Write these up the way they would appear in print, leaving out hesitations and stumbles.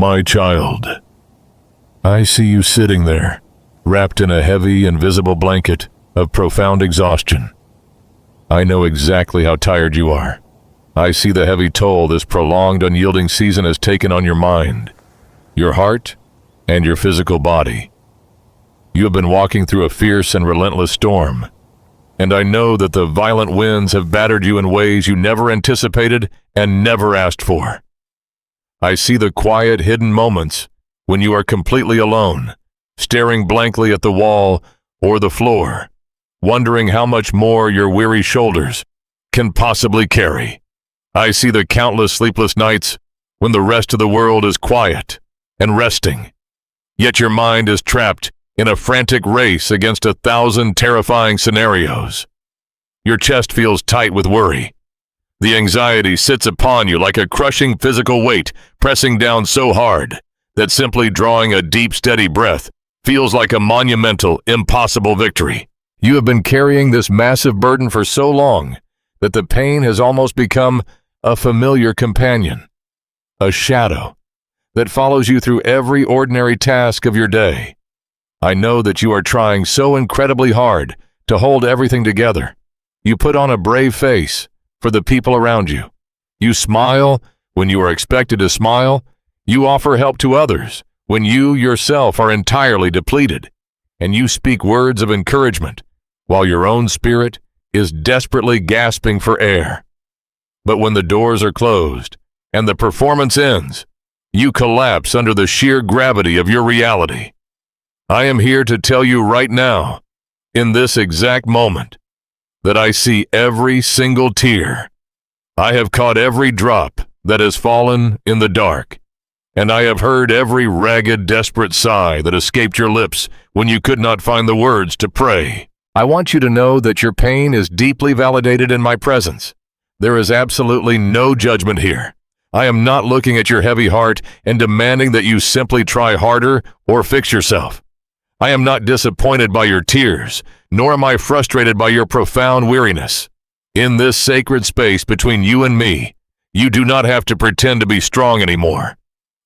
My child, I see you sitting there, wrapped in a heavy, invisible blanket of profound exhaustion. I know exactly how tired you are. I see the heavy toll this prolonged, unyielding season has taken on your mind, your heart, and your physical body. You have been walking through a fierce and relentless storm, and I know that the violent winds have battered you in ways you never anticipated and never asked for. I see the quiet, hidden moments when you are completely alone, staring blankly at the wall or the floor, wondering how much more your weary shoulders can possibly carry. I see the countless sleepless nights when the rest of the world is quiet and resting, yet your mind is trapped in a frantic race against 1,000 terrifying scenarios. Your chest feels tight with worry. The anxiety sits upon you like a crushing physical weight, pressing down so hard that simply drawing a deep, steady breath feels like a monumental, impossible victory. You have been carrying this massive burden for so long that the pain has almost become a familiar companion, a shadow that follows you through every ordinary task of your day. I know that you are trying so incredibly hard to hold everything together. You put on a brave face for the people around you. You smile when you are expected to smile. You offer help to others when you yourself are entirely depleted. And you speak words of encouragement while your own spirit is desperately gasping for air. But when the doors are closed and the performance ends, you collapse under the sheer gravity of your reality. I am here to tell you right now, in this exact moment, that I see every single tear. I have caught every drop that has fallen in the dark, and I have heard every ragged, desperate sigh that escaped your lips when you could not find the words to pray. I want you to know that your pain is deeply validated in my presence. There is absolutely no judgment here. I am not looking at your heavy heart and demanding that you simply try harder or fix yourself. I am not disappointed by your tears, nor am I frustrated by your profound weariness. In this sacred space between you and me, you do not have to pretend to be strong anymore.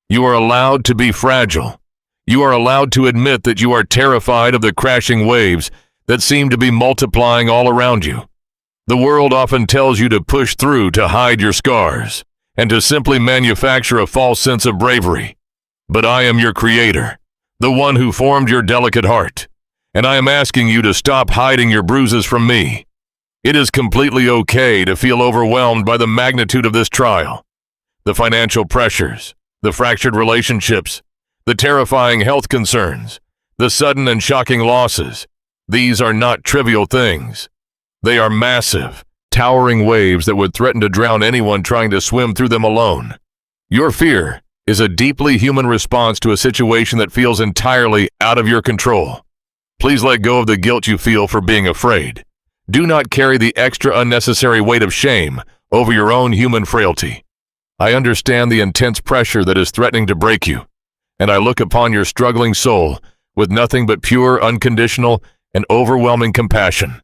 You are allowed to be fragile. You are allowed to admit that you are terrified of the crashing waves that seem to be multiplying all around you. The world often tells you to push through to hide your scars and to simply manufacture a false sense of bravery. But I am your creator, the one who formed your delicate heart, and I am asking you to stop hiding your bruises from me. It is completely okay to feel overwhelmed by the magnitude of this trial. The financial pressures, the fractured relationships, the terrifying health concerns, the sudden and shocking losses. These are not trivial things. They are massive, towering waves that would threaten to drown anyone trying to swim through them alone. Your fear is a deeply human response to a situation that feels entirely out of your control. Please let go of the guilt you feel for being afraid. Do not carry the extra unnecessary weight of shame over your own human frailty. I understand the intense pressure that is threatening to break you, and I look upon your struggling soul with nothing but pure, unconditional, and overwhelming compassion.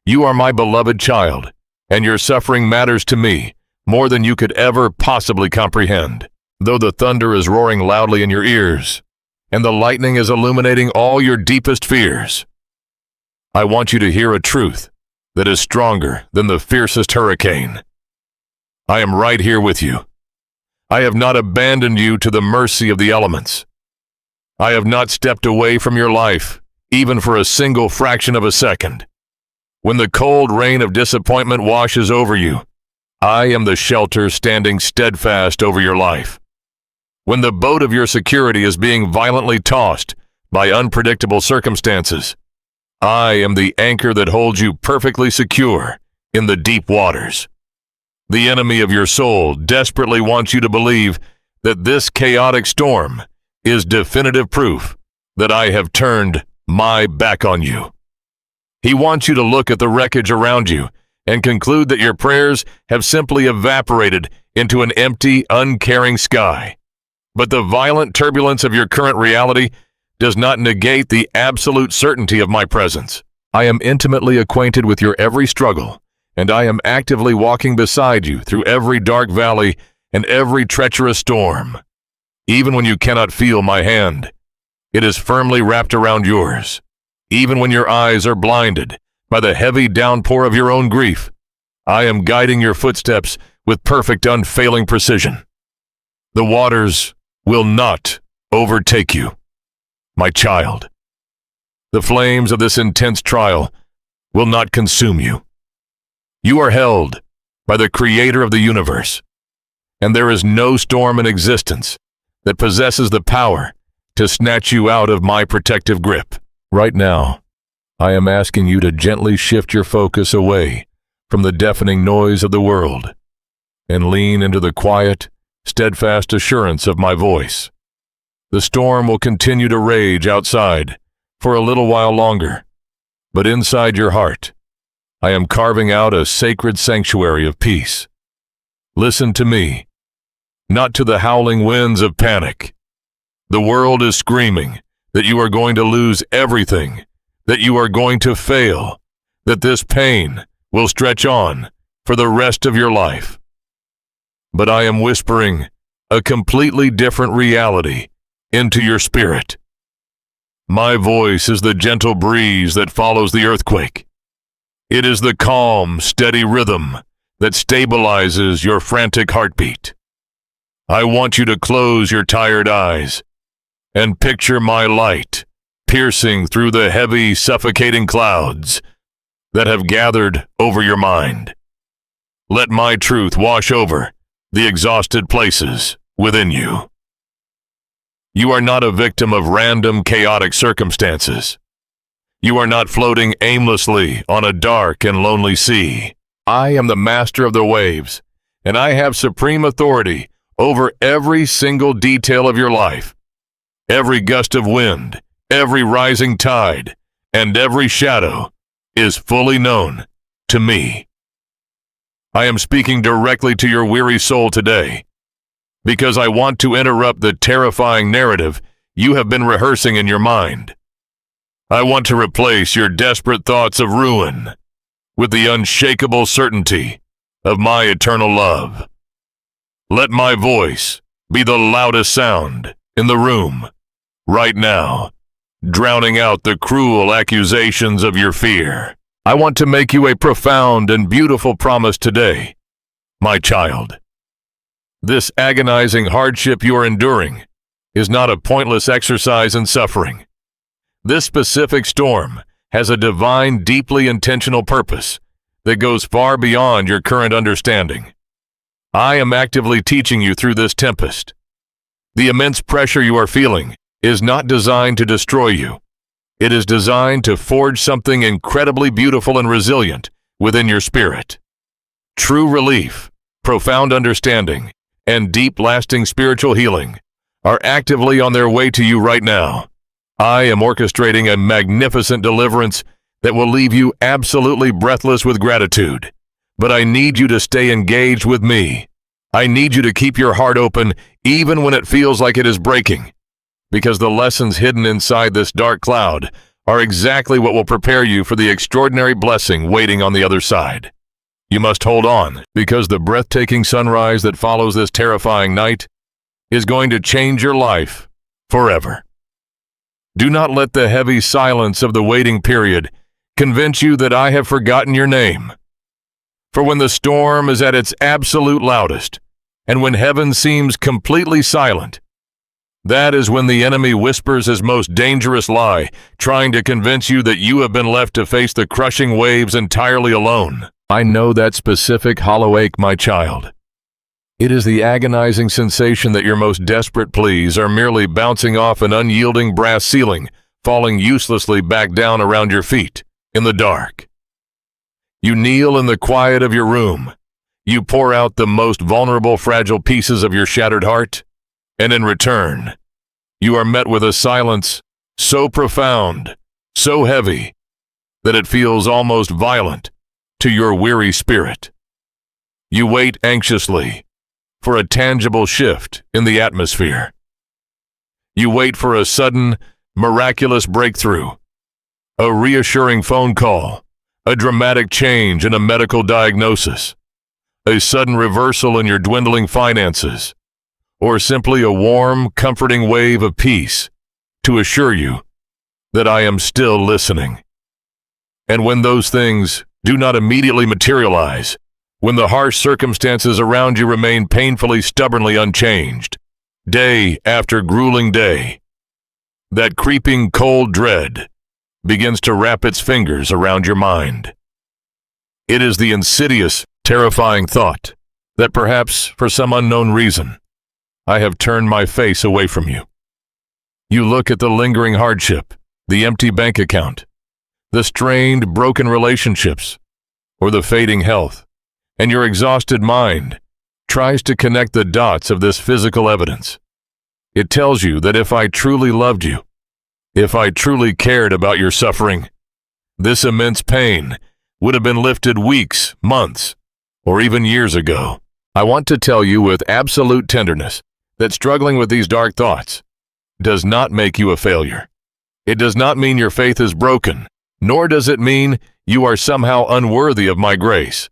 You are my beloved child, and your suffering matters to me more than you could ever possibly comprehend. Though the thunder is roaring loudly in your ears, and the lightning is illuminating all your deepest fears, I want you to hear a truth that is stronger than the fiercest hurricane. I am right here with you. I have not abandoned you to the mercy of the elements. I have not stepped away from your life, even for a single fraction of a second. When the cold rain of disappointment washes over you, I am the shelter standing steadfast over your life. When the boat of your security is being violently tossed by unpredictable circumstances, I am the anchor that holds you perfectly secure in the deep waters. The enemy of your soul desperately wants you to believe that this chaotic storm is definitive proof that I have turned my back on you. He wants you to look at the wreckage around you and conclude that your prayers have simply evaporated into an empty, uncaring sky. But the violent turbulence of your current reality does not negate the absolute certainty of my presence. I am intimately acquainted with your every struggle, and I am actively walking beside you through every dark valley and every treacherous storm. Even when you cannot feel my hand, it is firmly wrapped around yours. Even when your eyes are blinded by the heavy downpour of your own grief, I am guiding your footsteps with perfect, unfailing precision. The waters will not overtake you, my child. The flames of this intense trial will not consume you. You are held by the Creator of the universe, and there is no storm in existence that possesses the power to snatch you out of my protective grip. Right now, I am asking you to gently shift your focus away from the deafening noise of the world and lean into the quiet, steadfast assurance of my voice. The storm will continue to rage outside for a little while longer, but inside your heart, I am carving out a sacred sanctuary of peace. Listen to me, not to the howling winds of panic. The world is screaming that you are going to lose everything, that you are going to fail, that this pain will stretch on for the rest of your life. But I am whispering a completely different reality into your spirit. My voice is the gentle breeze that follows the earthquake. It is the calm, steady rhythm that stabilizes your frantic heartbeat. I want you to close your tired eyes and picture my light piercing through the heavy, suffocating clouds that have gathered over your mind. Let my truth wash over the exhausted places within you. You are not a victim of random, chaotic circumstances. You are not floating aimlessly on a dark and lonely sea. I am the master of the waves, and I have supreme authority over every single detail of your life. Every gust of wind, every rising tide, and every shadow is fully known to me. I am speaking directly to your weary soul today, because I want to interrupt the terrifying narrative you have been rehearsing in your mind. I want to replace your desperate thoughts of ruin with the unshakable certainty of my eternal love. Let my voice be the loudest sound in the room right now, drowning out the cruel accusations of your fear. I want to make you a profound and beautiful promise today, my child. This agonizing hardship you are enduring is not a pointless exercise in suffering. This specific storm has a divine, deeply intentional purpose that goes far beyond your current understanding. I am actively teaching you through this tempest. The immense pressure you are feeling is not designed to destroy you. It is designed to forge something incredibly beautiful and resilient within your spirit. True relief, profound understanding, and deep, lasting spiritual healing are actively on their way to you right now. I am orchestrating a magnificent deliverance that will leave you absolutely breathless with gratitude. But I need you to stay engaged with me. I need you to keep your heart open even when it feels like it is breaking, because the lessons hidden inside this dark cloud are exactly what will prepare you for the extraordinary blessing waiting on the other side. You must hold on, because the breathtaking sunrise that follows this terrifying night is going to change your life forever. Do not let the heavy silence of the waiting period convince you that I have forgotten your name. For when the storm is at its absolute loudest, and when heaven seems completely silent, that is when the enemy whispers his most dangerous lie, trying to convince you that you have been left to face the crushing waves entirely alone. I know that specific hollow ache, my child. It is the agonizing sensation that your most desperate pleas are merely bouncing off an unyielding brass ceiling, falling uselessly back down around your feet in the dark. You kneel in the quiet of your room. You pour out the most vulnerable, fragile pieces of your shattered heart, and in return, you are met with a silence so profound, so heavy, that it feels almost violent to your weary spirit. You wait anxiously for a tangible shift in the atmosphere. You wait for a sudden, miraculous breakthrough, a reassuring phone call, a dramatic change in a medical diagnosis, a sudden reversal in your dwindling finances, or simply a warm, comforting wave of peace to assure you that I am still listening. And when those things do not immediately materialize, when the harsh circumstances around you remain painfully, stubbornly unchanged, day after grueling day, that creeping cold dread begins to wrap its fingers around your mind. It is the insidious, terrifying thought that perhaps for some unknown reason, I have turned my face away from you. You look at the lingering hardship, the empty bank account, the strained, broken relationships, or the fading health, and your exhausted mind tries to connect the dots of this physical evidence. It tells you that if I truly loved you, if I truly cared about your suffering, this immense pain would have been lifted weeks, months, or even years ago. I want to tell you with absolute tenderness that struggling with these dark thoughts does not make you a failure. It does not mean your faith is broken, nor does it mean you are somehow unworthy of my grace.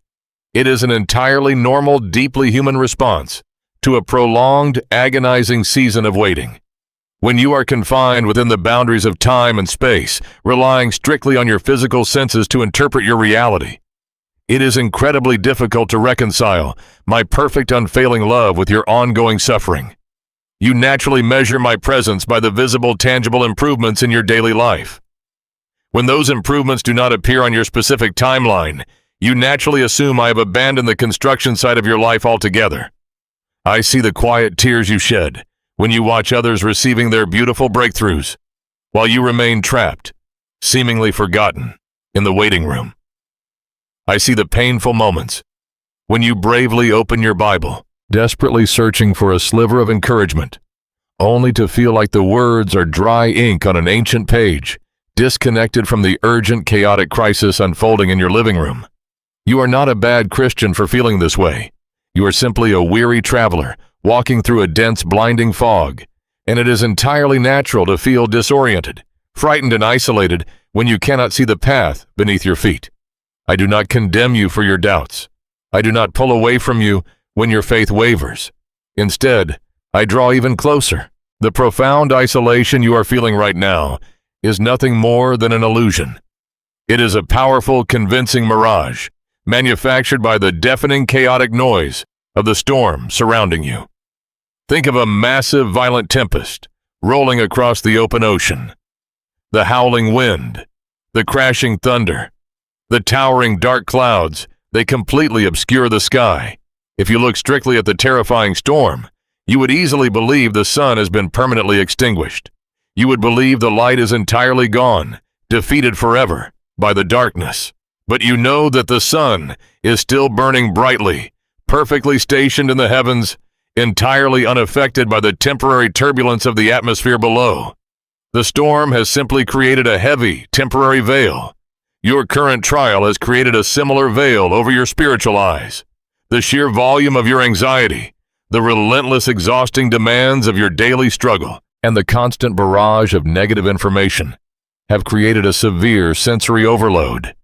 It is an entirely normal, deeply human response to a prolonged, agonizing season of waiting. When you are confined within the boundaries of time and space, relying strictly on your physical senses to interpret your reality, it is incredibly difficult to reconcile my perfect, unfailing love with your ongoing suffering. You naturally measure my presence by the visible, tangible improvements in your daily life. When those improvements do not appear on your specific timeline, you naturally assume I have abandoned the construction site of your life altogether. I see the quiet tears you shed when you watch others receiving their beautiful breakthroughs, while you remain trapped, seemingly forgotten, in the waiting room. I see the painful moments when you bravely open your Bible, desperately searching for a sliver of encouragement, only to feel like the words are dry ink on an ancient page, disconnected from the urgent, chaotic crisis unfolding in your living room. You are not a bad Christian for feeling this way. You are simply a weary traveler walking through a dense, blinding fog, and it is entirely natural to feel disoriented, frightened, and isolated when you cannot see the path beneath your feet. I do not condemn you for your doubts. I do not pull away from you when your faith wavers. Instead, I draw even closer. The profound isolation you are feeling right now is nothing more than an illusion. It is a powerful, convincing mirage, manufactured by the deafening, chaotic noise of the storm surrounding you. Think of a massive, violent tempest rolling across the open ocean. The howling wind, the crashing thunder, the towering dark clouds, they completely obscure the sky. If you look strictly at the terrifying storm, you would easily believe the sun has been permanently extinguished. You would believe the light is entirely gone, defeated forever by the darkness. But you know that the sun is still burning brightly, perfectly stationed in the heavens, entirely unaffected by the temporary turbulence of the atmosphere below. The storm has simply created a heavy, temporary veil. Your current trial has created a similar veil over your spiritual eyes. The sheer volume of your anxiety, the relentless, exhausting demands of your daily struggle, and the constant barrage of negative information have created a severe sensory overload.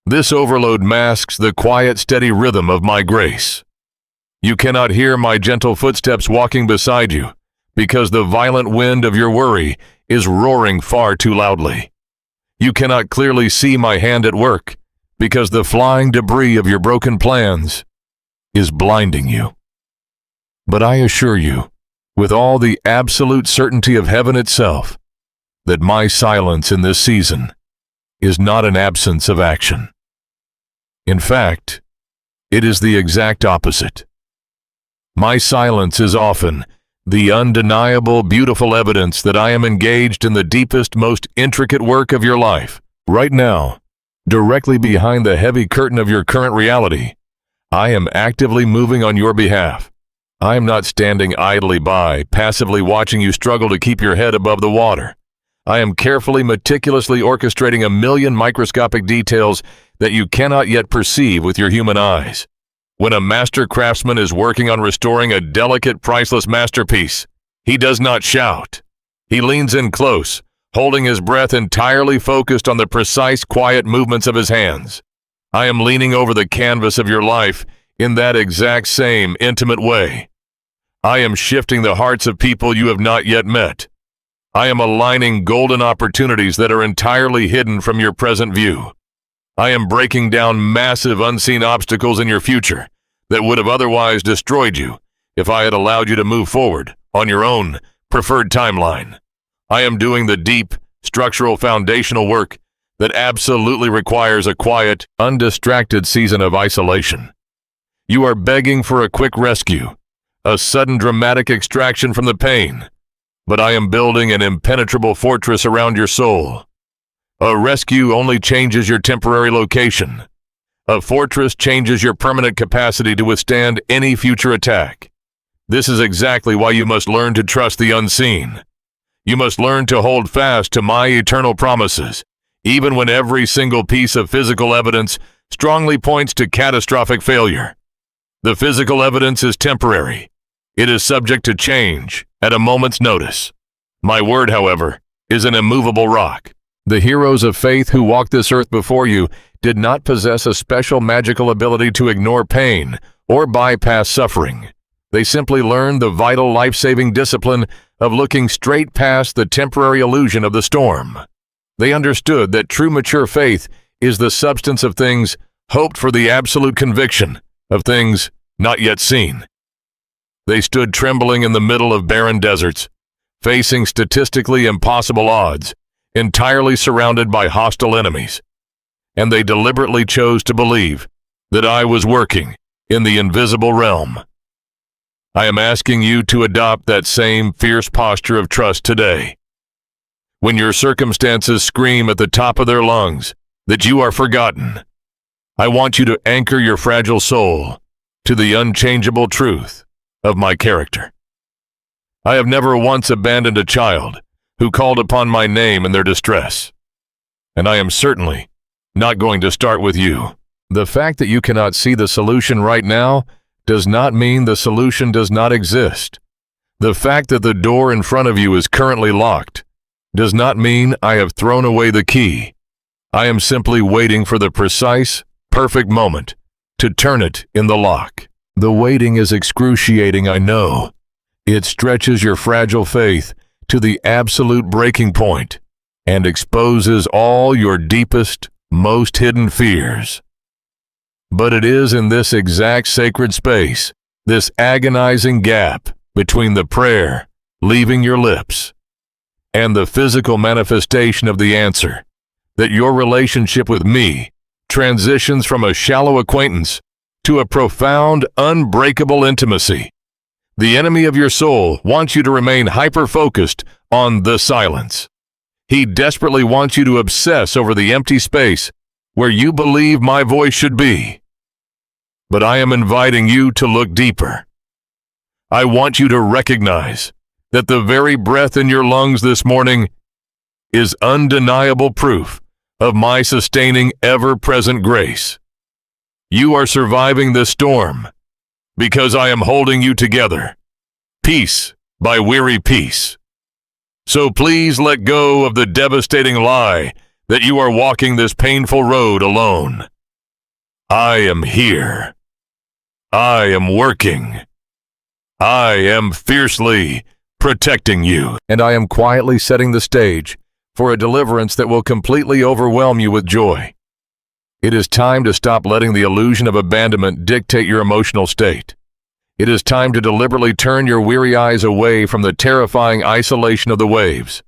This overload masks the quiet, steady rhythm of my grace. You cannot hear my gentle footsteps walking beside you because the violent wind of your worry is roaring far too loudly. You cannot clearly see my hand at work because the flying debris of your broken plans is blinding you. But I assure you, with all the absolute certainty of heaven itself, that my silence in this season is not an absence of action. In fact, it is the exact opposite. My silence is often the undeniable, beautiful evidence that I am engaged in the deepest, most intricate work of your life. Right now, directly behind the heavy curtain of your current reality, I am actively moving on your behalf. I am not standing idly by, passively watching you struggle to keep your head above the water. I am carefully, meticulously orchestrating a million microscopic details that you cannot yet perceive with your human eyes. When a master craftsman is working on restoring a delicate, priceless masterpiece, he does not shout. He leans in close, holding his breath, entirely focused on the precise, quiet movements of his hands. I am leaning over the canvas of your life in that exact same intimate way. I am shifting the hearts of people you have not yet met. I am aligning golden opportunities that are entirely hidden from your present view. I am breaking down massive unseen obstacles in your future that would have otherwise destroyed you if I had allowed you to move forward on your own preferred timeline. I am doing the deep, structural foundational work that absolutely requires a quiet, undistracted season of isolation. You are begging for a quick rescue, a sudden dramatic extraction from the pain, but I am building an impenetrable fortress around your soul. A rescue only changes your temporary location. A fortress changes your permanent capacity to withstand any future attack. This is exactly why you must learn to trust the unseen. You must learn to hold fast to my eternal promises, even when every single piece of physical evidence strongly points to catastrophic failure. The physical evidence is temporary. It is subject to change at a moment's notice. My word, however, is an immovable rock. The heroes of faith who walked this earth before you did not possess a special magical ability to ignore pain or bypass suffering. They simply learned the vital life-saving discipline of looking straight past the temporary illusion of the storm. They understood that true mature faith is the substance of things hoped for, the absolute conviction of things not yet seen. They stood trembling in the middle of barren deserts, facing statistically impossible odds, entirely surrounded by hostile enemies. And they deliberately chose to believe that I was working in the invisible realm. I am asking you to adopt that same fierce posture of trust today. When your circumstances scream at the top of their lungs that you are forgotten, I want you to anchor your fragile soul to the unchangeable truth of my character. I have never once abandoned a child who called upon my name in their distress, and I am certainly not going to start with you. The fact that you cannot see the solution right now does not mean the solution does not exist. The fact that the door in front of you is currently locked does not mean I have thrown away the key. I am simply waiting for the precise, perfect moment to turn it in the lock. The waiting is excruciating, I know. It stretches your fragile faith to the absolute breaking point and exposes all your deepest, most hidden fears. But it is in this exact sacred space, this agonizing gap between the prayer leaving your lips and the physical manifestation of the answer, that your relationship with me transitions from a shallow acquaintance to a profound, unbreakable intimacy. The enemy of your soul wants you to remain hyper-focused on the silence. He desperately wants you to obsess over the empty space where you believe my voice should be. But I am inviting you to look deeper. I want you to recognize that the very breath in your lungs this morning is undeniable proof of my sustaining, ever-present grace. You are surviving this storm because I am holding you together, piece by weary piece. So please let go of the devastating lie that you are walking this painful road alone. I am here. I am working. I am fiercely protecting you. And I am quietly setting the stage for a deliverance that will completely overwhelm you with joy. It is time to stop letting the illusion of abandonment dictate your emotional state. It is time to deliberately turn your weary eyes away from the terrifying isolation of the waves.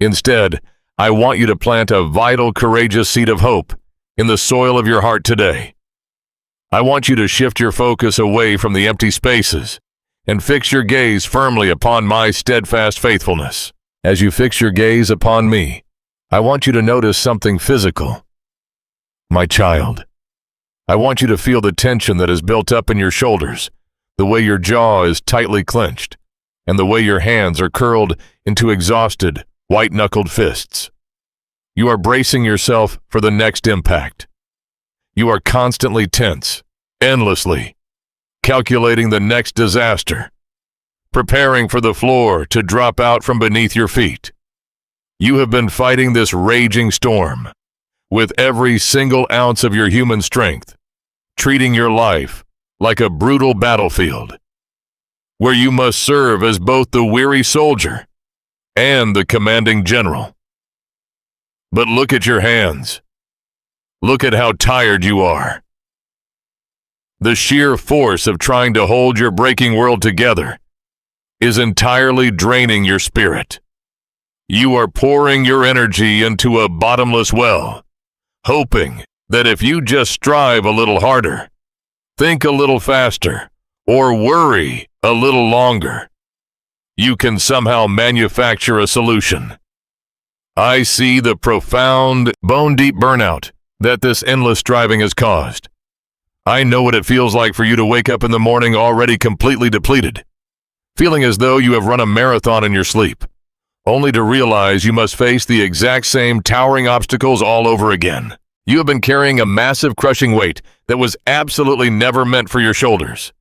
Instead, I want you to plant a vital, courageous seed of hope in the soil of your heart today. I want you to shift your focus away from the empty spaces and fix your gaze firmly upon my steadfast faithfulness. As you fix your gaze upon me, I want you to notice something physical. My child, I want you to feel the tension that is built up in your shoulders, the way your jaw is tightly clenched, and the way your hands are curled into exhausted, white-knuckled fists. You are bracing yourself for the next impact. You are constantly tense, endlessly, calculating the next disaster, preparing for the floor to drop out from beneath your feet. You have been fighting this raging storm with every single ounce of your human strength, treating your life like a brutal battlefield. where you must serve as both the weary soldier and the commanding general. But look at your hands. Look at how tired you are. The sheer force of trying to hold your breaking world together is entirely draining your spirit. You are pouring your energy into a bottomless well, hoping that if you just strive a little harder, think a little faster, or worry a little longer, you can somehow manufacture a solution. I see the profound, bone-deep burnout that this endless striving has caused. I know what it feels like for you to wake up in the morning already completely depleted, feeling as though you have run a marathon in your sleep, only to realize you must face the exact same towering obstacles all over again. You have been carrying a massive crushing weight that was absolutely never meant for your shoulders.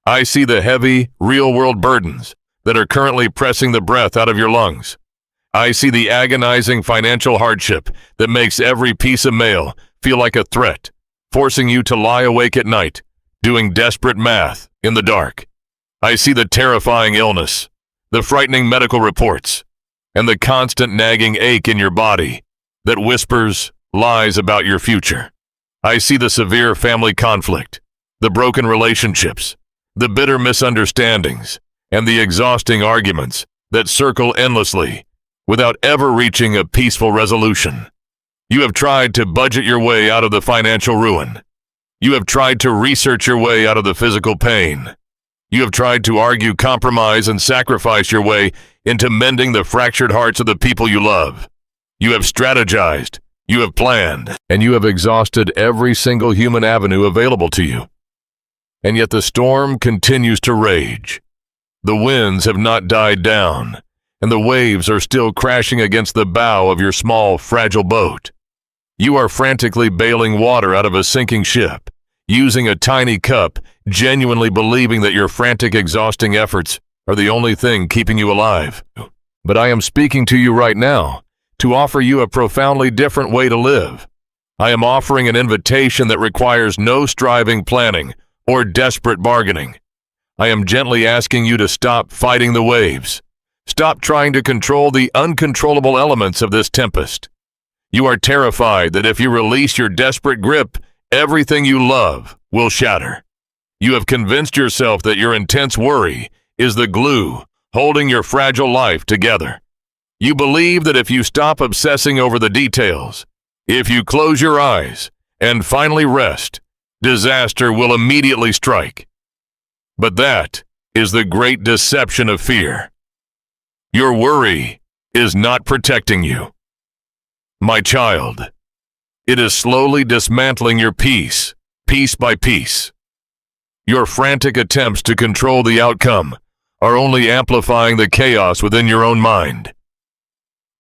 I see the heavy, real-world burdens that are currently pressing the breath out of your lungs. I see the agonizing financial hardship that makes every piece of mail feel like a threat, forcing you to lie awake at night, doing desperate math in the dark. I see the terrifying illness, the frightening medical reports, and the constant nagging ache in your body that whispers lies about your future. I see the severe family conflict, the broken relationships, the bitter misunderstandings, and the exhausting arguments that circle endlessly without ever reaching a peaceful resolution. You have tried to budget your way out of the financial ruin. You have tried to research your way out of the physical pain. You have tried to argue, compromise, and sacrifice your way into mending the fractured hearts of the people you love. You have strategized, you have planned, and you have exhausted every single human avenue available to you. And yet the storm continues to rage. The winds have not died down, and the waves are still crashing against the bow of your small, fragile boat. You are frantically bailing water out of a sinking ship, using a tiny cup, genuinely believing that your frantic, exhausting efforts are the only thing keeping you alive. But I am speaking to you right now to offer you a profoundly different way to live. I am offering an invitation that requires no striving planning or desperate bargaining. I am gently asking you to stop fighting the waves. Stop trying to control the uncontrollable elements of this tempest. You are terrified that if you release your desperate grip, everything you love will shatter. You have convinced yourself that your intense worry is the glue holding your fragile life together. You believe that if you stop obsessing over the details, if you close your eyes and finally rest, disaster will immediately strike. But that is the great deception of fear. Your worry is not protecting you. My child, it is slowly dismantling your peace, piece by piece. Your frantic attempts to control the outcome are only amplifying the chaos within your own mind.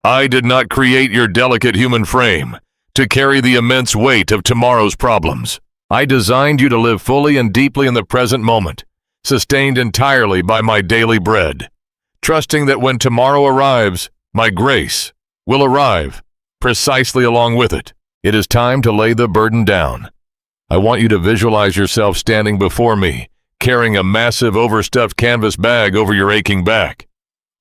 I did not create your delicate human frame to carry the immense weight of tomorrow's problems. I designed you to live fully and deeply in the present moment, sustained entirely by my daily bread, trusting that when tomorrow arrives, my grace will arrive precisely along with it. It is time to lay the burden down. I want you to visualize yourself standing before me, carrying a massive overstuffed canvas bag over your aching back.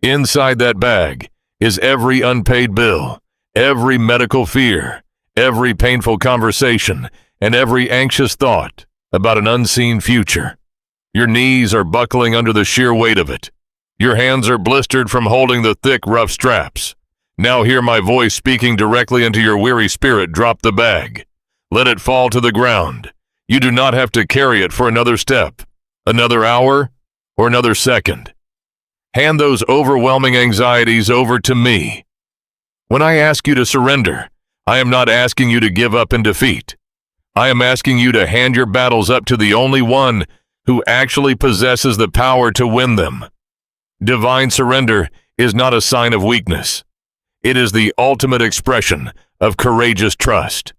Inside that bag is every unpaid bill, every medical fear, every painful conversation, and every anxious thought about an unseen future. Your knees are buckling under the sheer weight of it. Your hands are blistered from holding the thick, rough straps. Now hear my voice speaking directly into your weary spirit. Drop the bag. Let it fall to the ground. You do not have to carry it for another step, another hour, or another second. Hand those overwhelming anxieties over to me. When I ask you to surrender, I am not asking you to give up in defeat. I am asking you to hand your battles up to the only one who actually possesses the power to win them. Divine surrender is not a sign of weakness. It is the ultimate expression of courageous trust.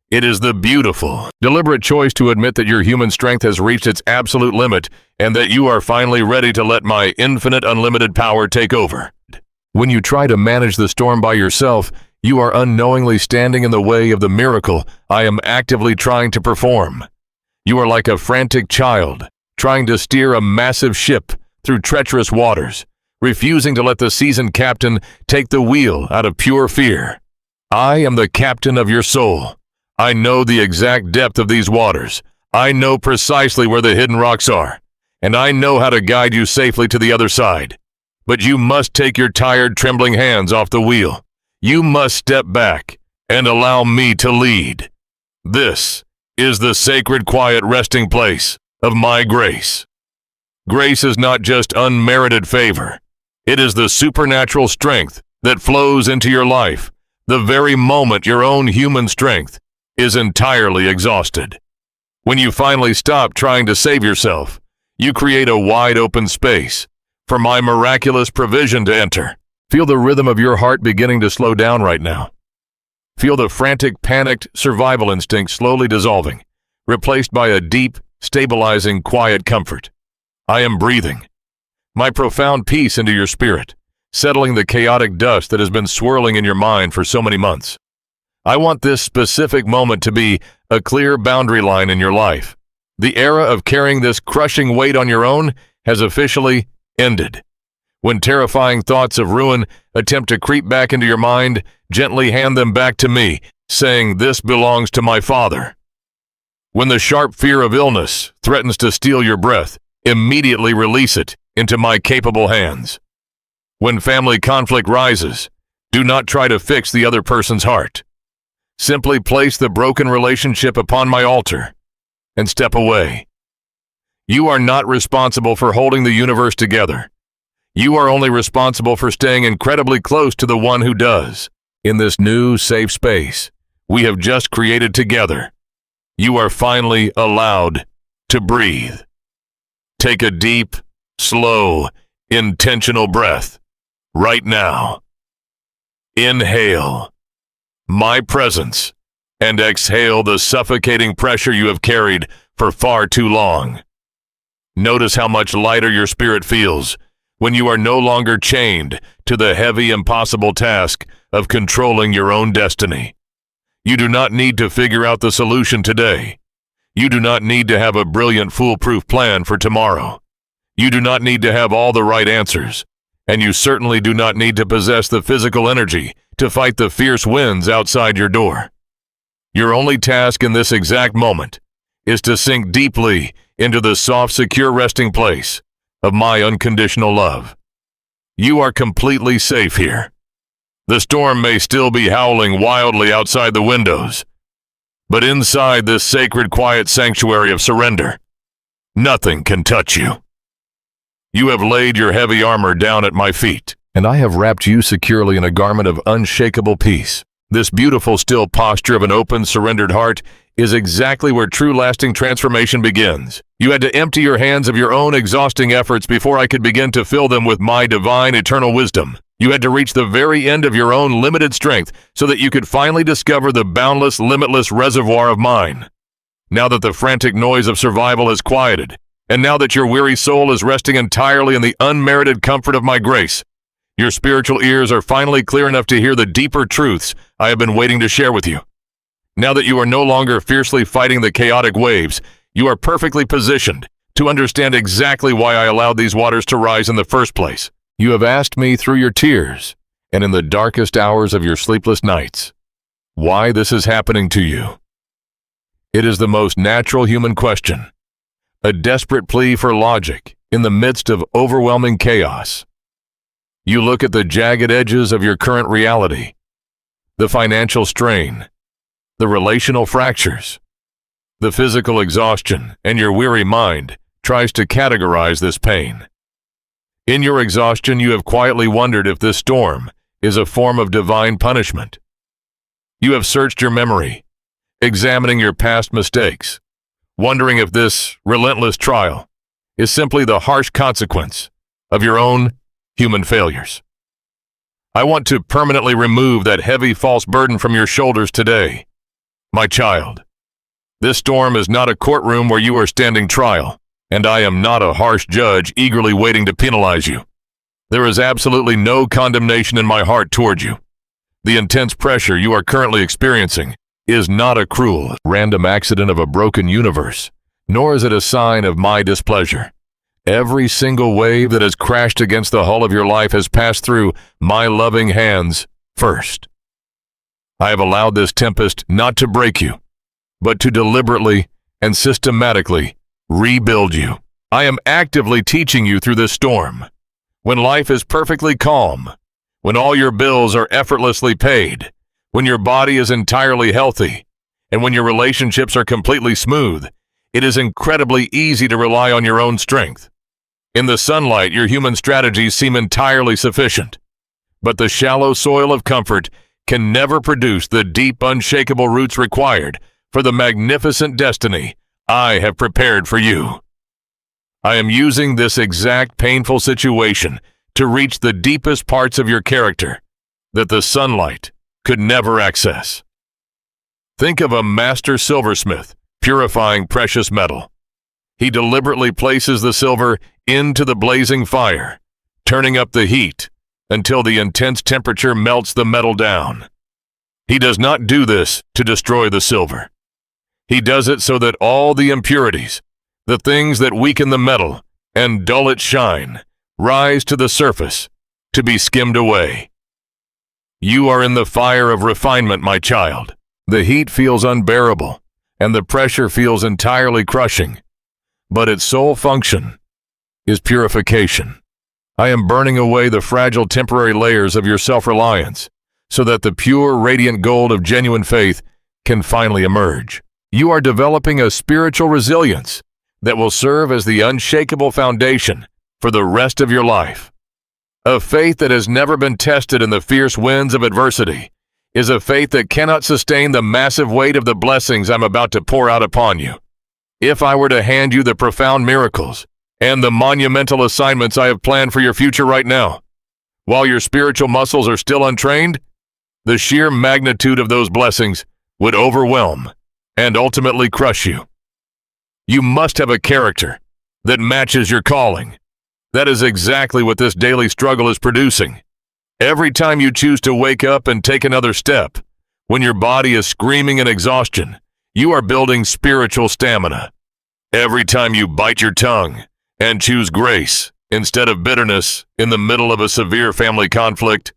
It is the beautiful, deliberate choice to admit that your human strength has reached its absolute limit and that you are finally ready to let my infinite, unlimited power take over. When you try to manage the storm by yourself, you are unknowingly standing in the way of the miracle I am actively trying to perform. You are like a frantic child trying to steer a massive ship through treacherous waters, refusing to let the seasoned captain take the wheel out of pure fear. I am the captain of your soul. I know the exact depth of these waters. I know precisely where the hidden rocks are, and I know how to guide you safely to the other side. But you must take your tired, trembling hands off the wheel. You must step back and allow me to lead. This is the sacred, quiet resting place of my grace. Grace is not just unmerited favor. It is the supernatural strength that flows into your life the very moment your own human strength is entirely exhausted. When you finally stop trying to save yourself, you create a wide open space for my miraculous provision to enter. Feel the rhythm of your heart beginning to slow down right now. Feel the frantic, panicked survival instinct slowly dissolving, replaced by a deep, stabilizing, quiet comfort. I am breathing my profound peace into your spirit, settling the chaotic dust that has been swirling in your mind for so many months. I want this specific moment to be a clear boundary line in your life. The era of carrying this crushing weight on your own has officially ended. When terrifying thoughts of ruin attempt to creep back into your mind, gently hand them back to me, saying, "This belongs to my Father." When the sharp fear of illness threatens to steal your breath, immediately release it into my capable hands. When family conflict rises, do not try to fix the other person's heart. Simply place the broken relationship upon my altar and step away. You are not responsible for holding the universe together. You are only responsible for staying incredibly close to the one who does. In this new, safe space we have just created together, you are finally allowed to breathe. Take a deep, slow, intentional breath right now. Inhale my presence and exhale the suffocating pressure you have carried for far too long. Notice how much lighter your spirit feels when you are no longer chained to the heavy, impossible task of controlling your own destiny. You do not need to figure out the solution today. You do not need to have a brilliant, foolproof plan for tomorrow. You do not need to have all the right answers, and you certainly do not need to possess the physical energy to fight the fierce winds outside your door. Your only task in this exact moment is to sink deeply into the soft, secure resting place of my unconditional love. You are completely safe here. The storm may still be howling wildly outside the windows, but inside this sacred, quiet sanctuary of surrender, nothing can touch you. You have laid your heavy armor down at my feet, and I have wrapped you securely in a garment of unshakable peace. This beautiful, still posture of an open, surrendered heart is exactly where true, lasting transformation begins. You had to empty your hands of your own exhausting efforts before I could begin to fill them with my divine, eternal wisdom. You had to reach the very end of your own limited strength so that you could finally discover the boundless, limitless reservoir of mine. Now that the frantic noise of survival has quieted, and now that your weary soul is resting entirely in the unmerited comfort of my grace, your spiritual ears are finally clear enough to hear the deeper truths I have been waiting to share with you. Now that you are no longer fiercely fighting the chaotic waves, you are perfectly positioned to understand exactly why I allowed these waters to rise in the first place. You have asked me through your tears and in the darkest hours of your sleepless nights why this is happening to you. It is the most natural human question, a desperate plea for logic in the midst of overwhelming chaos. You look at the jagged edges of your current reality, the financial strain, the relational fractures, the physical exhaustion, and your weary mind tries to categorize this pain. In your exhaustion, you have quietly wondered if this storm is a form of divine punishment. You have searched your memory, examining your past mistakes, wondering if this relentless trial is simply the harsh consequence of your own human failures. I want to permanently remove that heavy false burden from your shoulders today. My child, this storm is not a courtroom where you are standing trial, and I am not a harsh judge eagerly waiting to penalize you. There is absolutely no condemnation in my heart toward you. The intense pressure you are currently experiencing is not a cruel, random accident of a broken universe, nor is it a sign of my displeasure. Every single wave that has crashed against the hull of your life has passed through my loving hands first. I have allowed this tempest not to break you, but to deliberately and systematically rebuild you. I am actively teaching you through this storm. When life is perfectly calm, when all your bills are effortlessly paid, when your body is entirely healthy, and when your relationships are completely smooth, it is incredibly easy to rely on your own strength. In the sunlight, your human strategies seem entirely sufficient, but the shallow soil of comfort can never produce the deep, unshakable roots required for the magnificent destiny I have prepared for you. I am using this exact painful situation to reach the deepest parts of your character that the sunlight could never access. Think of a master silversmith purifying precious metal. He deliberately places the silver into the blazing fire, turning up the heat until the intense temperature melts the metal down. He does not do this to destroy the silver. He does it so that all the impurities, the things that weaken the metal and dull its shine, rise to the surface to be skimmed away. You are in the fire of refinement, my child. The heat feels unbearable, and the pressure feels entirely crushing, but its sole function is purification. I am burning away the fragile temporary layers of your self-reliance so that the pure, radiant gold of genuine faith can finally emerge. You are developing a spiritual resilience that will serve as the unshakable foundation for the rest of your life. A faith that has never been tested in the fierce winds of adversity is a faith that cannot sustain the massive weight of the blessings I'm about to pour out upon you. If I were to hand you the profound miracles and the monumental assignments I have planned for your future right now, while your spiritual muscles are still untrained, the sheer magnitude of those blessings would overwhelm and ultimately crush you. You must have a character that matches your calling. That is exactly what this daily struggle is producing. Every time you choose to wake up and take another step, when your body is screaming in exhaustion, you are building spiritual stamina. Every time you bite your tongue and choose grace instead of bitterness in the middle of a severe family conflict,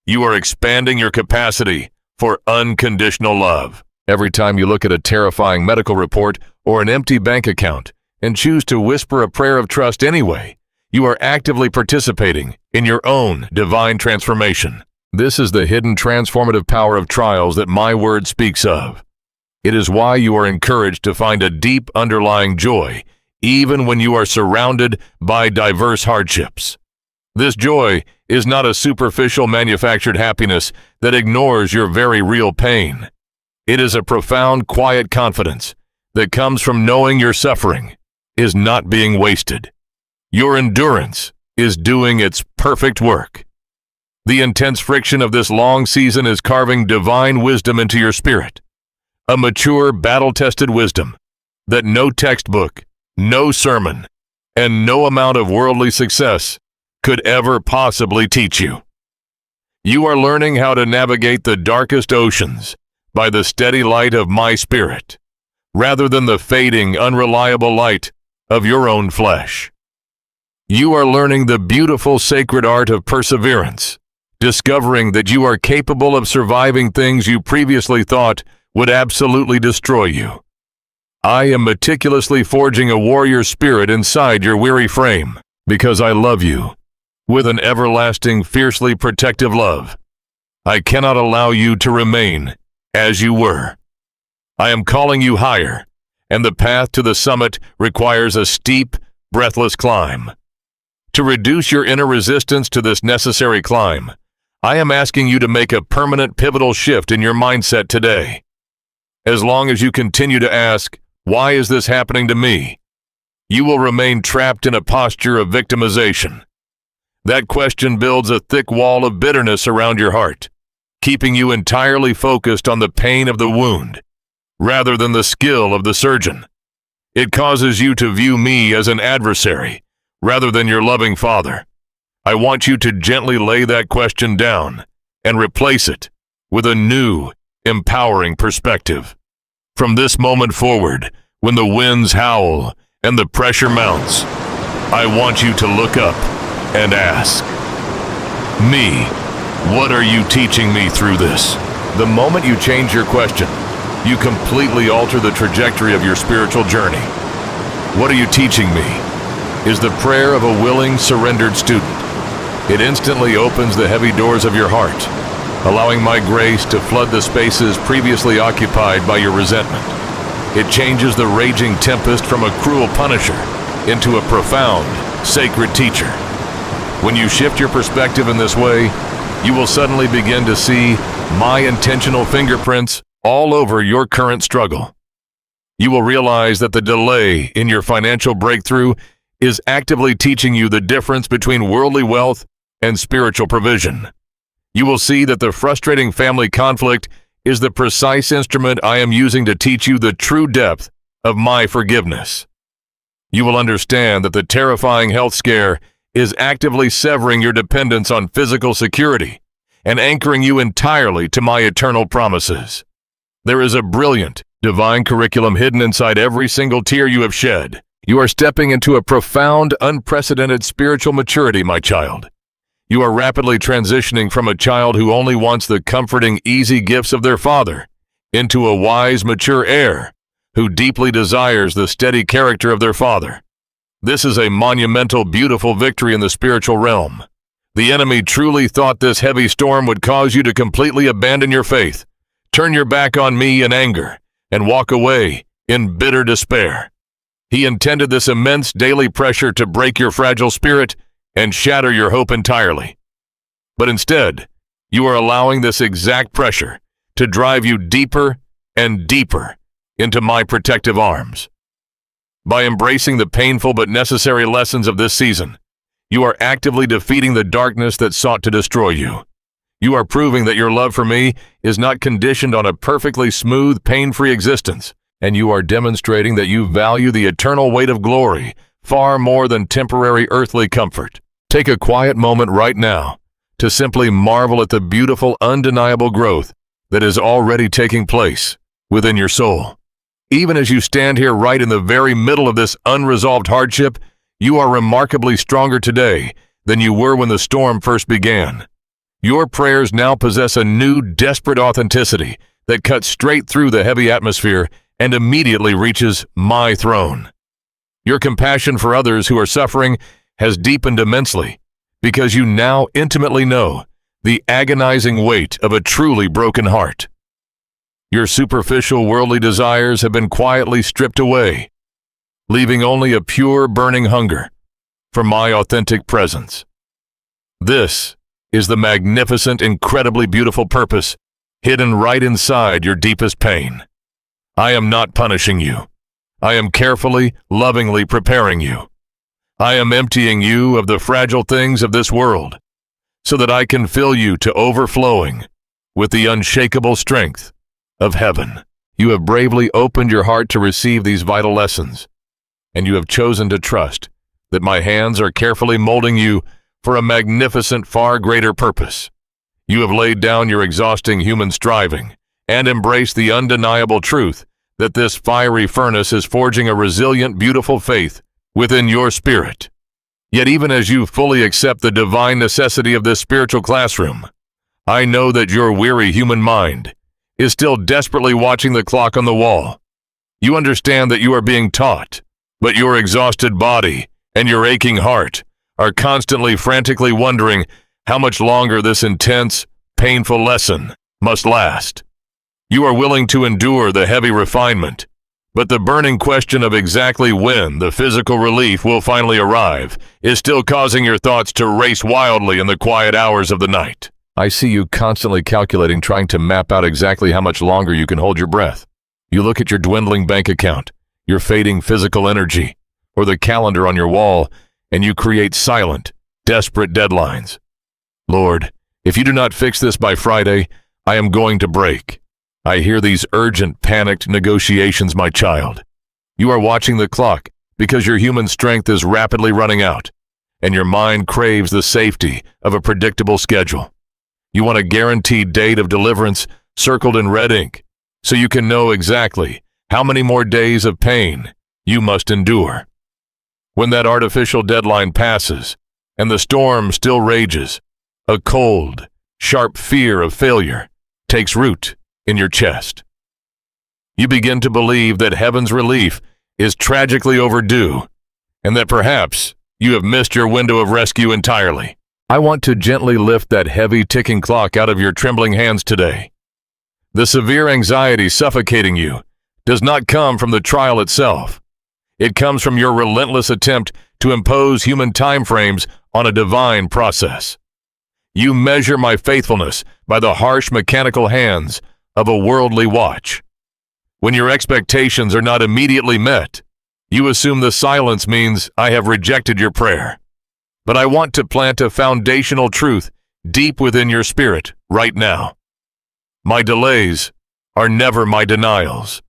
you are expanding your capacity for unconditional love. Every time you look at a terrifying medical report or an empty bank account and choose to whisper a prayer of trust anyway, you are actively participating in your own divine transformation. This is the hidden transformative power of trials that my word speaks of. It is why you are encouraged to find a deep underlying joy, even when you are surrounded by diverse hardships. This joy is not a superficial manufactured happiness that ignores your very real pain. It is a profound, quiet confidence that comes from knowing your suffering is not being wasted. Your endurance is doing its perfect work. The intense friction of this long season is carving divine wisdom into your spirit, a mature, battle-tested wisdom that no textbook, no sermon, and no amount of worldly success could ever possibly teach you. You are learning how to navigate the darkest oceans by the steady light of my spirit, rather than the fading, unreliable light of your own flesh. You are learning the beautiful sacred art of perseverance, discovering that you are capable of surviving things you previously thought would absolutely destroy you. I am meticulously forging a warrior spirit inside your weary frame, because I love you with an everlasting, fiercely protective love. I cannot allow you to remain as you were. I am calling you higher, and the path to the summit requires a steep, breathless climb. To reduce your inner resistance to this necessary climb, I am asking you to make a permanent pivotal shift in your mindset today. As long as you continue to ask, "Why is this happening to me?" you will remain trapped in a posture of victimization. That question builds a thick wall of bitterness around your heart, keeping you entirely focused on the pain of the wound, rather than the skill of the surgeon. It causes you to view me as an adversary, rather than your loving Father. I want you to gently lay that question down and replace it with a new, empowering perspective. From this moment forward, when the winds howl and the pressure mounts, I want you to look up and ask me, what are you teaching me through this? The moment you change your question, you completely alter the trajectory of your spiritual journey. What are you teaching me? Is the prayer of a willing, surrendered student. It instantly opens the heavy doors of your heart, allowing my grace to flood the spaces previously occupied by your resentment. It changes the raging tempest from a cruel punisher into a profound, sacred teacher. When you shift your perspective in this way, you will suddenly begin to see my intentional fingerprints all over your current struggle. You will realize that the delay in your financial breakthrough is actively teaching you the difference between worldly wealth and spiritual provision. You will see that the frustrating family conflict is the precise instrument I am using to teach you the true depth of my forgiveness. You will understand that the terrifying health scare is actively severing your dependence on physical security and anchoring you entirely to my eternal promises. There is a brilliant, divine curriculum hidden inside every single tear you have shed. You are stepping into a profound, unprecedented spiritual maturity, my child. You are rapidly transitioning from a child who only wants the comforting, easy gifts of their father into a wise, mature heir who deeply desires the steady character of their father. This is a monumental, beautiful victory in the spiritual realm. The enemy truly thought this heavy storm would cause you to completely abandon your faith, turn your back on me in anger, and walk away in bitter despair. He intended this immense daily pressure to break your fragile spirit and shatter your hope entirely. But instead, you are allowing this exact pressure to drive you deeper and deeper into my protective arms. By embracing the painful but necessary lessons of this season, you are actively defeating the darkness that sought to destroy you. You are proving that your love for me is not conditioned on a perfectly smooth, pain-free existence, and you are demonstrating that you value the eternal weight of glory far more than temporary earthly comfort. Take a quiet moment right now to simply marvel at the beautiful, undeniable growth that is already taking place within your soul. Even as you stand here right in the very middle of this unresolved hardship, you are remarkably stronger today than you were when the storm first began. Your prayers now possess a new, desperate authenticity that cuts straight through the heavy atmosphere and immediately reaches my throne. Your compassion for others who are suffering has deepened immensely because you now intimately know the agonizing weight of a truly broken heart. Your superficial worldly desires have been quietly stripped away, leaving only a pure, burning hunger for my authentic presence. This is the magnificent, incredibly beautiful purpose hidden right inside your deepest pain. I am not punishing you. I am carefully, lovingly preparing you. I am emptying you of the fragile things of this world so that I can fill you to overflowing with the unshakable strength of heaven. You have bravely opened your heart to receive these vital lessons, and you have chosen to trust that my hands are carefully molding you for a magnificent, far greater purpose. You have laid down your exhausting human striving and embraced the undeniable truth that this fiery furnace is forging a resilient, beautiful faith within your spirit. Yet even as you fully accept the divine necessity of this spiritual classroom, I know that your weary human mind is still desperately watching the clock on the wall. You understand that you are being taught, but your exhausted body and your aching heart are constantly frantically wondering how much longer this intense, painful lesson must last. You are willing to endure the heavy refinement, but the burning question of exactly when the physical relief will finally arrive is still causing your thoughts to race wildly in the quiet hours of the night. I see you constantly calculating, trying to map out exactly how much longer you can hold your breath. You look at your dwindling bank account, your fading physical energy, or the calendar on your wall, and you create silent, desperate deadlines. Lord, if you do not fix this by Friday, I am going to break. I hear these urgent, panicked negotiations, my child. You are watching the clock because your human strength is rapidly running out, and your mind craves the safety of a predictable schedule. You want a guaranteed date of deliverance circled in red ink, so you can know exactly how many more days of pain you must endure. when that artificial deadline passes and the storm still rages, a cold, sharp fear of failure takes root in your chest. You begin to believe that heaven's relief is tragically overdue and that perhaps you have missed your window of rescue entirely. I want to gently lift that heavy ticking clock out of your trembling hands today. The severe anxiety suffocating you does not come from the trial itself. It comes from your relentless attempt to impose human timeframes on a divine process. You measure my faithfulness by the harsh mechanical hands of a worldly watch. When your expectations are not immediately met, you assume the silence means I have rejected your prayer. But I want to plant a foundational truth deep within your spirit right now. My delays are never my denials.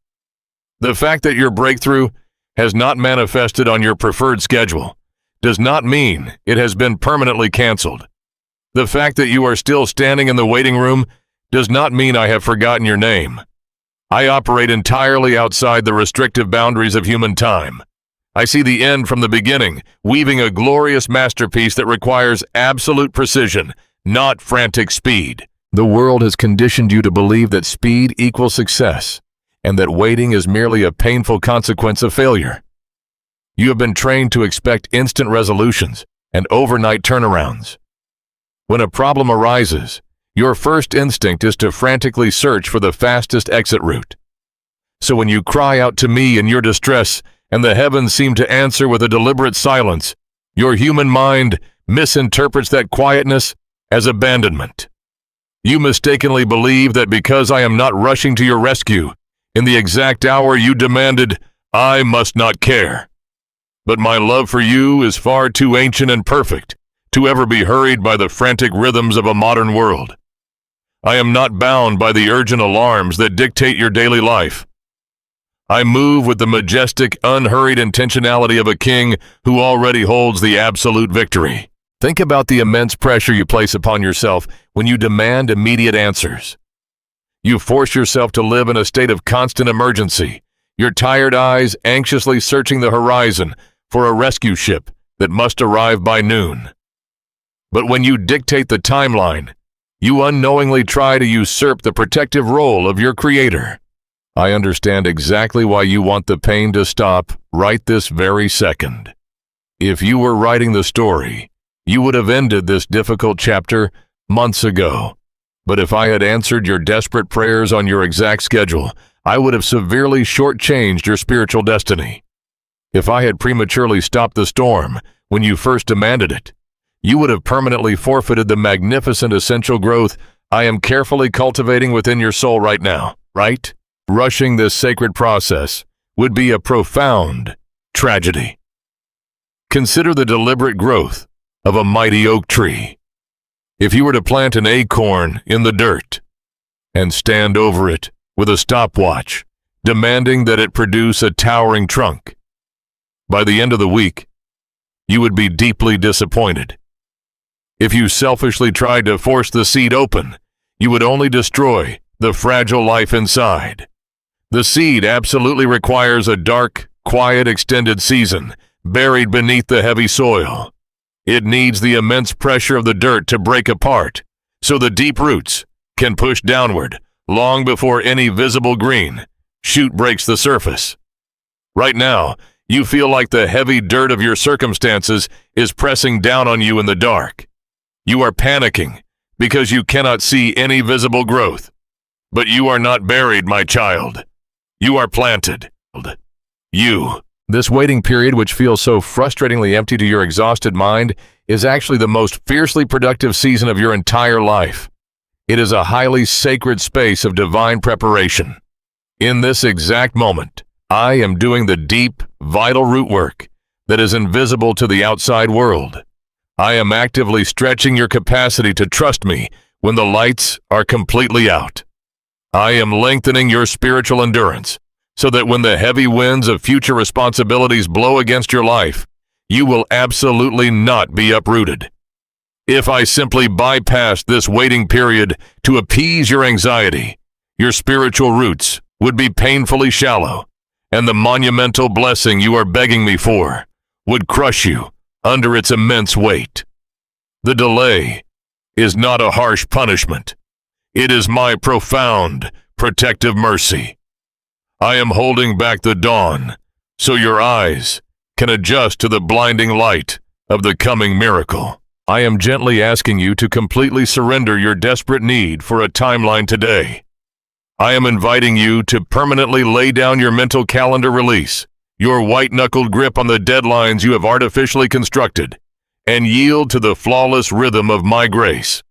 The fact that your breakthrough has not manifested on your preferred schedule does not mean it has been permanently canceled. The fact that you are still standing in the waiting room does not mean I have forgotten your name. I operate entirely outside the restrictive boundaries of human time. I see the end from the beginning, weaving a glorious masterpiece that requires absolute precision, not frantic speed. The world has conditioned you to believe that speed equals success, and that waiting is merely a painful consequence of failure. You have been trained to expect instant resolutions and overnight turnarounds. When a problem arises, your first instinct is to frantically search for the fastest exit route. So when you cry out to me in your distress and the heavens seem to answer with a deliberate silence, your human mind misinterprets that quietness as abandonment. You mistakenly believe that because I am not rushing to your rescue in the exact hour you demanded, I must not care. But my love for you is far too ancient and perfect to ever be hurried by the frantic rhythms of a modern world. I am not bound by the urgent alarms that dictate your daily life. I move with the majestic, unhurried intentionality of a king who already holds the absolute victory. Think about the immense pressure you place upon yourself when you demand immediate answers. You force yourself to live in a state of constant emergency, your tired eyes anxiously searching the horizon for a rescue ship that must arrive by noon. But when you dictate the timeline, you unknowingly try to usurp the protective role of your creator. I understand exactly why you want the pain to stop right this very second. If you were writing the story, you would have ended this difficult chapter months ago. But if I had answered your desperate prayers on your exact schedule, I would have severely shortchanged your spiritual destiny. If I had prematurely stopped the storm when you first demanded it, you would have permanently forfeited the magnificent essential growth I am carefully cultivating within your soul right now, right? Rushing this sacred process would be a profound tragedy. Consider the deliberate growth of a mighty oak tree. If you were to plant an acorn in the dirt and stand over it with a stopwatch, demanding that it produce a towering trunk, by the end of the week, you would be deeply disappointed. If you selfishly tried to force the seed open, you would only destroy the fragile life inside. The seed absolutely requires a dark, quiet, extended season, buried beneath the heavy soil. It needs the immense pressure of the dirt to break apart, so the deep roots can push downward long before any visible green shoot breaks the surface. Right now, you feel like the heavy dirt of your circumstances is pressing down on you in the dark. You are panicking because you cannot see any visible growth. But you are not buried, my child. You are planted. This waiting period, which feels so frustratingly empty to your exhausted mind, is actually the most fiercely productive season of your entire life. It is a highly sacred space of divine preparation. In this exact moment, I am doing the deep, vital root work that is invisible to the outside world. I am actively stretching your capacity to trust me when the lights are completely out. I am lengthening your spiritual endurance so that when the heavy winds of future responsibilities blow against your life, you will absolutely not be uprooted. If I simply bypassed this waiting period to appease your anxiety, your spiritual roots would be painfully shallow, and the monumental blessing you are begging me for would crush you under its immense weight. The delay is not a harsh punishment. It is my profound, protective mercy. I am holding back the dawn so your eyes can adjust to the blinding light of the coming miracle. I am gently asking you to completely surrender your desperate need for a timeline today. I am inviting you to permanently lay down your mental calendar release, your white-knuckled grip on the deadlines you have artificially constructed, and yield to the flawless rhythm of my grace.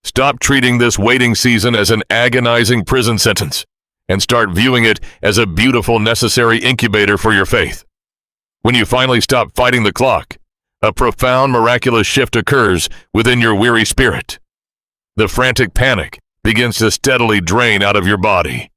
Stop treating this waiting season as an agonizing prison sentence, and start viewing it as a beautiful, necessary incubator for your faith. When you finally stop fighting the clock, a profound, miraculous shift occurs within your weary spirit. The frantic panic begins to steadily drain out of your body.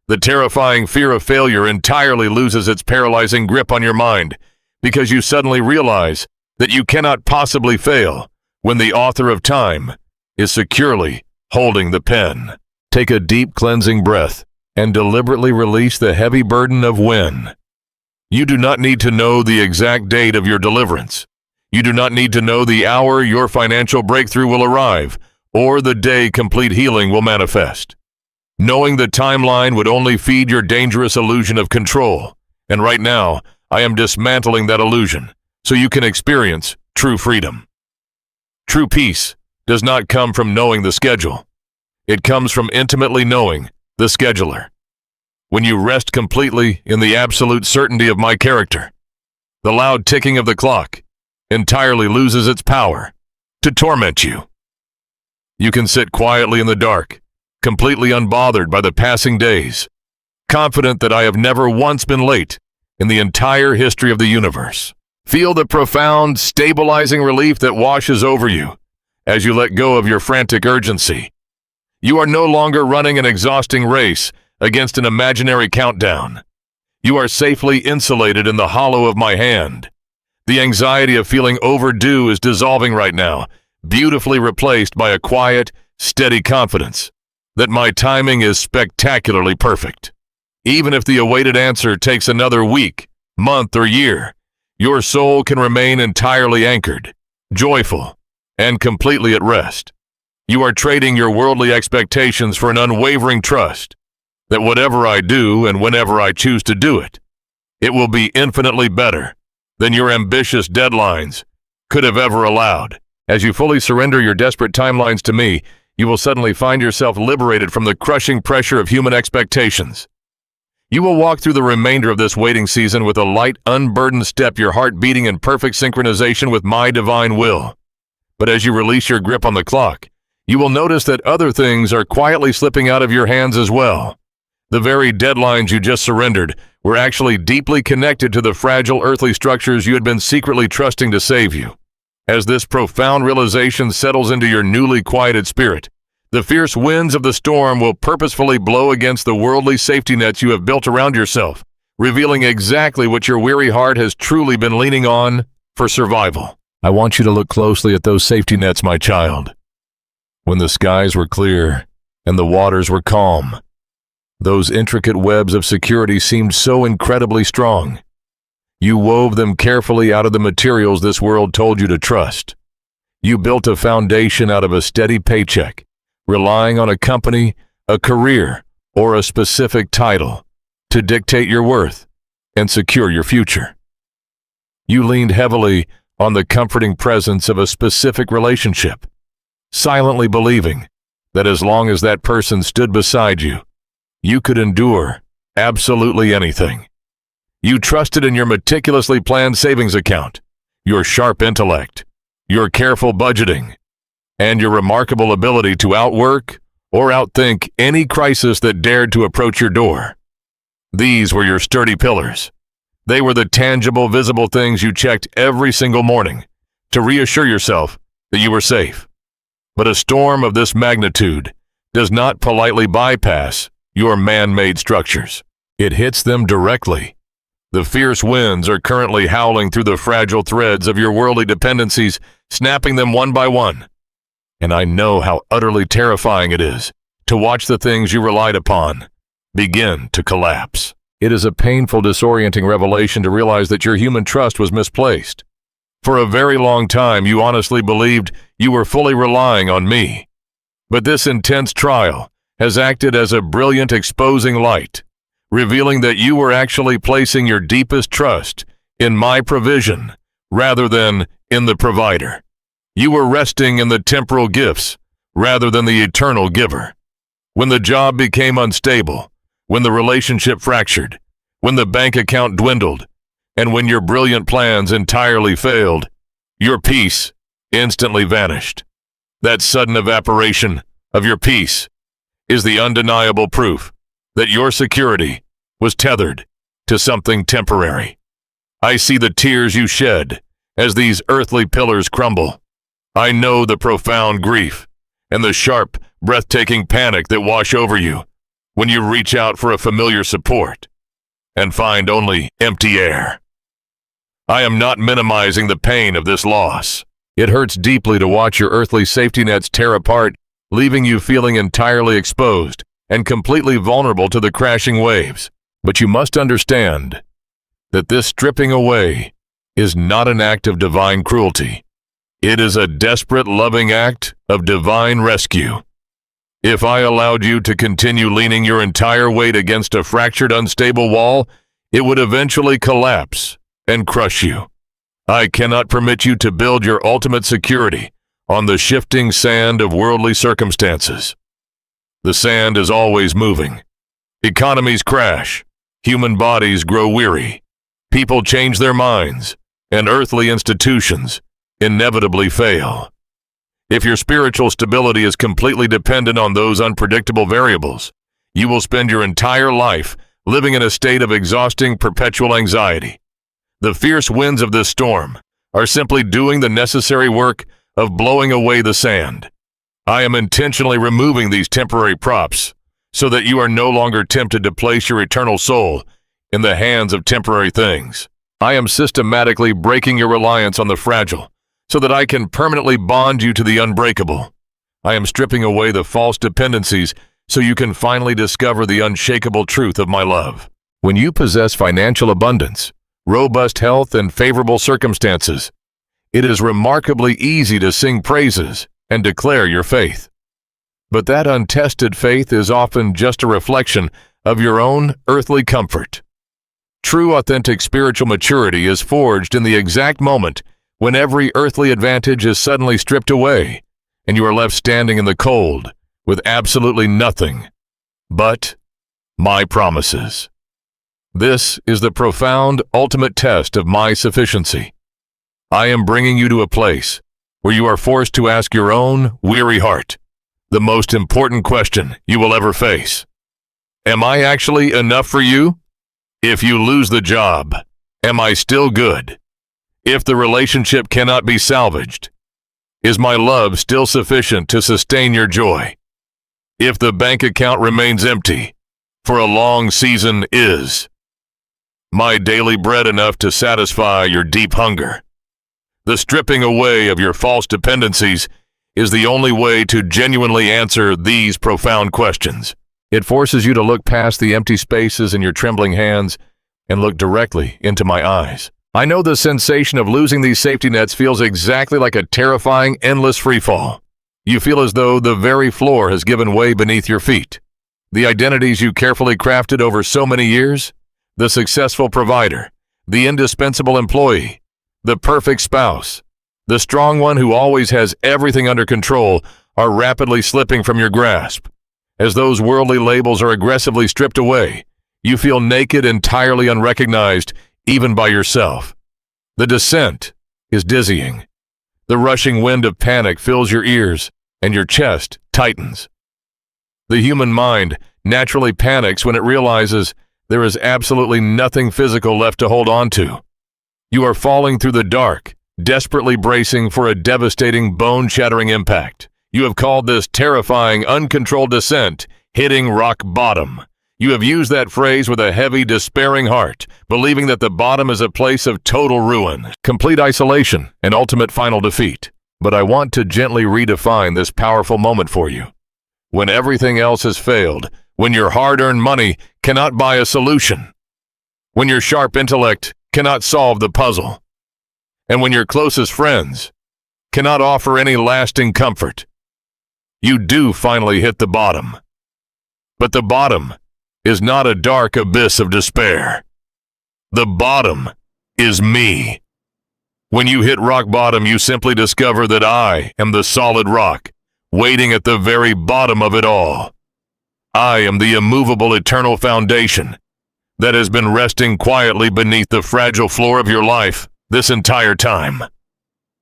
The terrifying fear of failure entirely loses its paralyzing grip on your mind because you suddenly realize that you cannot possibly fail when the author of time is securely holding the pen. Take a deep cleansing breath and deliberately release the heavy burden of when. You do not need to know the exact date of your deliverance. You do not need to know the hour your financial breakthrough will arrive or the day complete healing will manifest. Knowing the timeline would only feed your dangerous illusion of control, and right now, I am dismantling that illusion so you can experience true freedom. True peace does not come from knowing the schedule. It comes from intimately knowing the scheduler. When you rest completely in the absolute certainty of my character, the loud ticking of the clock entirely loses its power to torment you. You can sit quietly in the dark, completely unbothered by the passing days, confident that I have never once been late in the entire history of the universe. Feel the profound, stabilizing relief that washes over you as you let go of your frantic urgency. You are no longer running an exhausting race against an imaginary countdown. You are safely insulated in the hollow of my hand. The anxiety of feeling overdue is dissolving right now, beautifully replaced by a quiet, steady confidence that my timing is spectacularly perfect. Even if the awaited answer takes another week, month, or year, your soul can remain entirely anchored, joyful, and completely at rest. You are trading your worldly expectations for an unwavering trust that whatever I do and whenever I choose to do it, it will be infinitely better than your ambitious deadlines could have ever allowed. As you fully surrender your desperate timelines to me, you will suddenly find yourself liberated from the crushing pressure of human expectations. You will walk through the remainder of this waiting season with a light, unburdened step, your heart beating in perfect synchronization with my divine will. But as you release your grip on the clock, you will notice that other things are quietly slipping out of your hands as well. The very deadlines you just surrendered were actually deeply connected to the fragile earthly structures you had been secretly trusting to save you. As this profound realization settles into your newly quieted spirit, the fierce winds of the storm will purposefully blow against the worldly safety nets you have built around yourself, revealing exactly what your weary heart has truly been leaning on for survival. I want you to look closely at those safety nets, my child. When the skies were clear and the waters were calm, those intricate webs of security seemed so incredibly strong. You wove them carefully out of the materials this world told you to trust. You built a foundation out of a steady paycheck, relying on a company, a career, or a specific title to dictate your worth and secure your future. You leaned heavily on the comforting presence of a specific relationship, silently believing that as long as that person stood beside you, you could endure absolutely anything. You trusted in your meticulously planned savings account, your sharp intellect, your careful budgeting, and your remarkable ability to outwork or outthink any crisis that dared to approach your door. These were your sturdy pillars. They were the tangible, visible things you checked every single morning to reassure yourself that you were safe. But a storm of this magnitude does not politely bypass your man-made structures. It hits them directly. The fierce winds are currently howling through the fragile threads of your worldly dependencies, snapping them one by one. And I know how utterly terrifying it is to watch the things you relied upon begin to collapse. It is a painful, disorienting revelation to realize that your human trust was misplaced. For a very long time, you honestly believed you were fully relying on me. But this intense trial has acted as a brilliant exposing light, revealing that you were actually placing your deepest trust in my provision rather than in the provider. You were resting in the temporal gifts rather than the eternal giver. When the job became unstable, when the relationship fractured, when the bank account dwindled, and when your brilliant plans entirely failed, your peace instantly vanished. That sudden evaporation of your peace is the undeniable proof that your security was tethered to something temporary. I see the tears you shed as these earthly pillars crumble. I know the profound grief and the sharp, breathtaking panic that wash over you when you reach out for a familiar support and find only empty air. I am not minimizing the pain of this loss. It hurts deeply to watch your earthly safety nets tear apart, leaving you feeling entirely exposed and completely vulnerable to the crashing waves. But you must understand that this stripping away is not an act of divine cruelty. It is a desperate, loving act of divine rescue. If I allowed you to continue leaning your entire weight against a fractured, unstable wall, it would eventually collapse and crush you. I cannot permit you to build your ultimate security on the shifting sand of worldly circumstances. The sand is always moving. Economies crash. Human bodies grow weary. People change their minds, and earthly institutions inevitably fail. If your spiritual stability is completely dependent on those unpredictable variables, you will spend your entire life living in a state of exhausting perpetual anxiety. The fierce winds of this storm are simply doing the necessary work of blowing away the sand. I am intentionally removing these temporary props so that you are no longer tempted to place your eternal soul in the hands of temporary things. I am systematically breaking your reliance on the fragile so that I can permanently bond you to the unbreakable. I am stripping away the false dependencies so you can finally discover the unshakable truth of my love. When you possess financial abundance, robust health, and favorable circumstances, it is remarkably easy to sing praises and declare your faith. But that untested faith is often just a reflection of your own earthly comfort. True, authentic spiritual maturity is forged in the exact moment when every earthly advantage is suddenly stripped away and you are left standing in the cold with absolutely nothing but my promises. This is the profound, ultimate test of my sufficiency. I am bringing you to a place where you are forced to ask your own weary heart the most important question you will ever face. Am I actually enough for you? If you lose the job, am I still good? If the relationship cannot be salvaged, is my love still sufficient to sustain your joy? If the bank account remains empty, for a long season is my daily bread enough to satisfy your deep hunger? The stripping away of your false dependencies is the only way to genuinely answer these profound questions. It forces you to look past the empty spaces in your trembling hands and look directly into my eyes. I know the sensation of losing these safety nets feels exactly like a terrifying, endless freefall. You feel as though the very floor has given way beneath your feet. The identities you carefully crafted over so many years, the successful provider, the indispensable employee, the perfect spouse, the strong one who always has everything under control, are rapidly slipping from your grasp. As those worldly labels are aggressively stripped away, you feel naked, entirely unrecognized, even by yourself. The descent is dizzying. The rushing wind of panic fills your ears, and your chest tightens. The human mind naturally panics when it realizes there is absolutely nothing physical left to hold on to. You are falling through the dark, desperately bracing for a devastating, bone-shattering impact. You have called this terrifying, uncontrolled descent hitting rock bottom. You have used that phrase with a heavy, despairing heart, believing that the bottom is a place of total ruin, complete isolation, and ultimate final defeat. But I want to gently redefine this powerful moment for you. When everything else has failed, when your hard-earned money cannot buy a solution, when your sharp intellect cannot solve the puzzle, and when your closest friends cannot offer any lasting comfort, you do finally hit the bottom. But the bottom is not a dark abyss of despair. The bottom is me. When you hit rock bottom, you simply discover that I am the solid rock, waiting at the very bottom of it all. I am the immovable eternal foundation that has been resting quietly beneath the fragile floor of your life this entire time.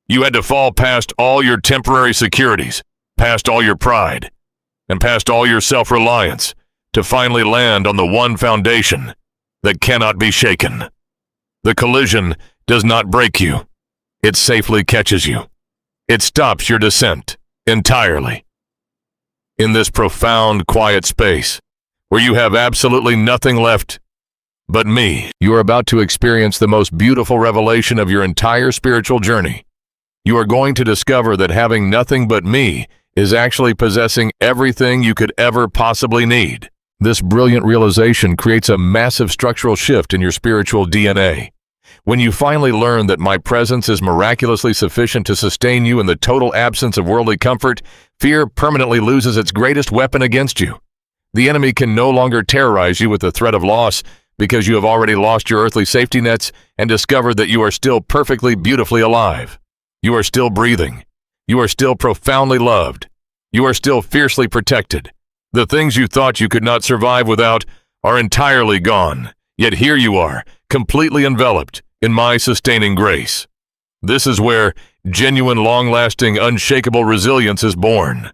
You had to fall past all your temporary securities, past all your pride, and past all your self-reliance to finally land on the one foundation that cannot be shaken. The collision does not break you. It safely catches you. It stops your descent entirely. In this profound, quiet space, where you have absolutely nothing left but me, you are about to experience the most beautiful revelation of your entire spiritual journey. You are going to discover that having nothing but me is actually possessing everything you could ever possibly need. This brilliant realization creates a massive structural shift in your spiritual DNA. When you finally learn that my presence is miraculously sufficient to sustain you in the total absence of worldly comfort, fear permanently loses its greatest weapon against you. The enemy can no longer terrorize you with the threat of loss because you have already lost your earthly safety nets and discovered that you are still perfectly, beautifully alive. You are still breathing. You are still profoundly loved. You are still fiercely protected. The things you thought you could not survive without are entirely gone. Yet here you are, completely enveloped in my sustaining grace. This is where genuine, long-lasting, unshakable resilience is born.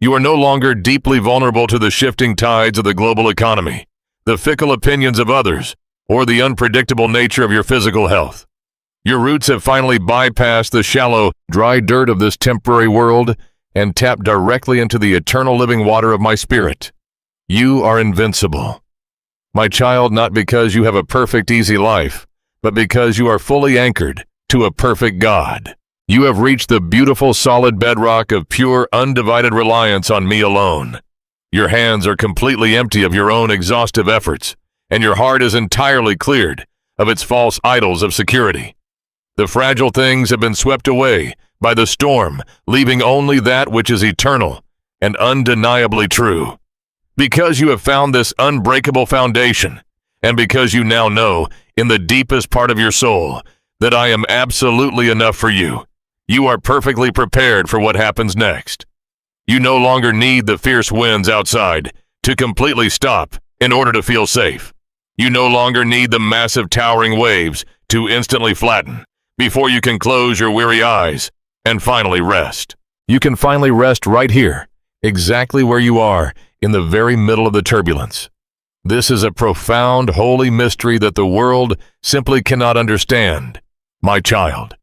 You are no longer deeply vulnerable to the shifting tides of the global economy, the fickle opinions of others, or the unpredictable nature of your physical health. Your roots have finally bypassed the shallow, dry dirt of this temporary world and tapped directly into the eternal living water of my spirit. You are invincible. My child, not because you have a perfect, easy life, but because you are fully anchored to a perfect God. You have reached the beautiful, solid bedrock of pure, undivided reliance on me alone. Your hands are completely empty of your own exhaustive efforts, and your heart is entirely cleared of its false idols of security. The fragile things have been swept away by the storm, leaving only that which is eternal and undeniably true. Because you have found this unbreakable foundation, and because you now know, in the deepest part of your soul, that I am absolutely enough for you, you are perfectly prepared for what happens next. You no longer need the fierce winds outside to completely stop in order to feel safe. You no longer need the massive towering waves to instantly flatten before you can close your weary eyes and finally rest. You can finally rest right here, exactly where you are, in the very middle of the turbulence. This is a profound, holy mystery that the world simply cannot understand, my child.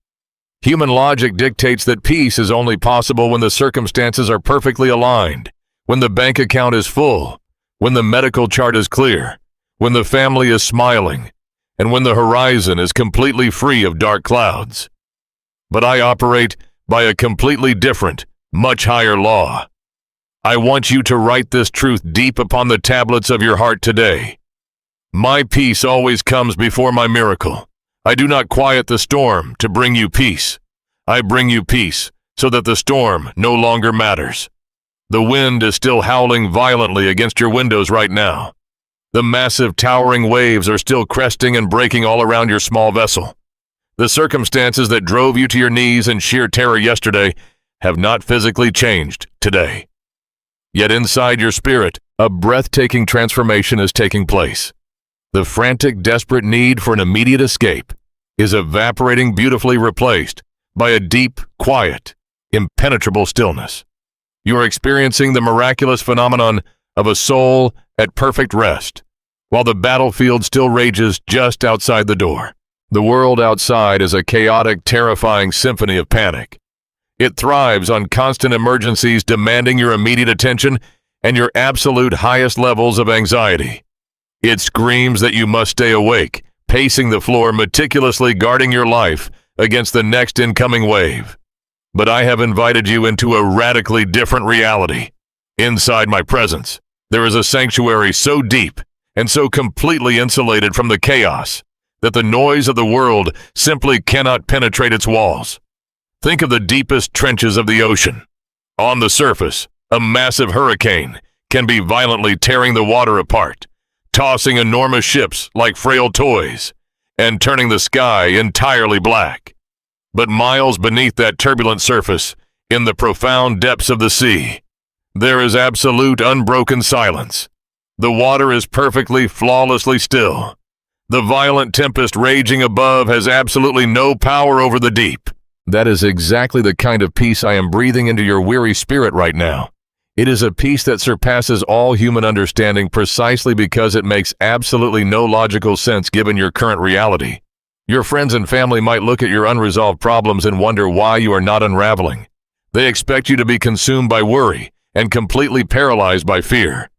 Human logic dictates that peace is only possible when the circumstances are perfectly aligned, when the bank account is full, when the medical chart is clear, when the family is smiling, and when the horizon is completely free of dark clouds. But I operate by a completely different, much higher law. I want you to write this truth deep upon the tablets of your heart today. My peace always comes before my miracle. I do not quiet the storm to bring you peace. I bring you peace so that the storm no longer matters. The wind is still howling violently against your windows right now. The massive towering waves are still cresting and breaking all around your small vessel. The circumstances that drove you to your knees in sheer terror yesterday have not physically changed today. Yet inside your spirit, a breathtaking transformation is taking place. The frantic, desperate need for an immediate escape is evaporating, beautifully replaced by a deep, quiet, impenetrable stillness. You are experiencing the miraculous phenomenon of a soul at perfect rest, while the battlefield still rages just outside the door. The world outside is a chaotic, terrifying symphony of panic. It thrives on constant emergencies demanding your immediate attention and your absolute highest levels of anxiety. It screams that you must stay awake, pacing the floor, meticulously guarding your life against the next incoming wave. But I have invited you into a radically different reality. Inside my presence, there is a sanctuary so deep and so completely insulated from the chaos that the noise of the world simply cannot penetrate its walls. Think of the deepest trenches of the ocean. On the surface, a massive hurricane can be violently tearing the water apart, tossing enormous ships like frail toys, and turning the sky entirely black. But miles beneath that turbulent surface, in the profound depths of the sea, there is absolute unbroken silence. The water is perfectly, flawlessly still. The violent tempest raging above has absolutely no power over the deep. That is exactly the kind of peace I am breathing into your weary spirit right now. It is a peace that surpasses all human understanding precisely because it makes absolutely no logical sense given your current reality. Your friends and family might look at your unresolved problems and wonder why you are not unraveling. They expect you to be consumed by worry and completely paralyzed by fear.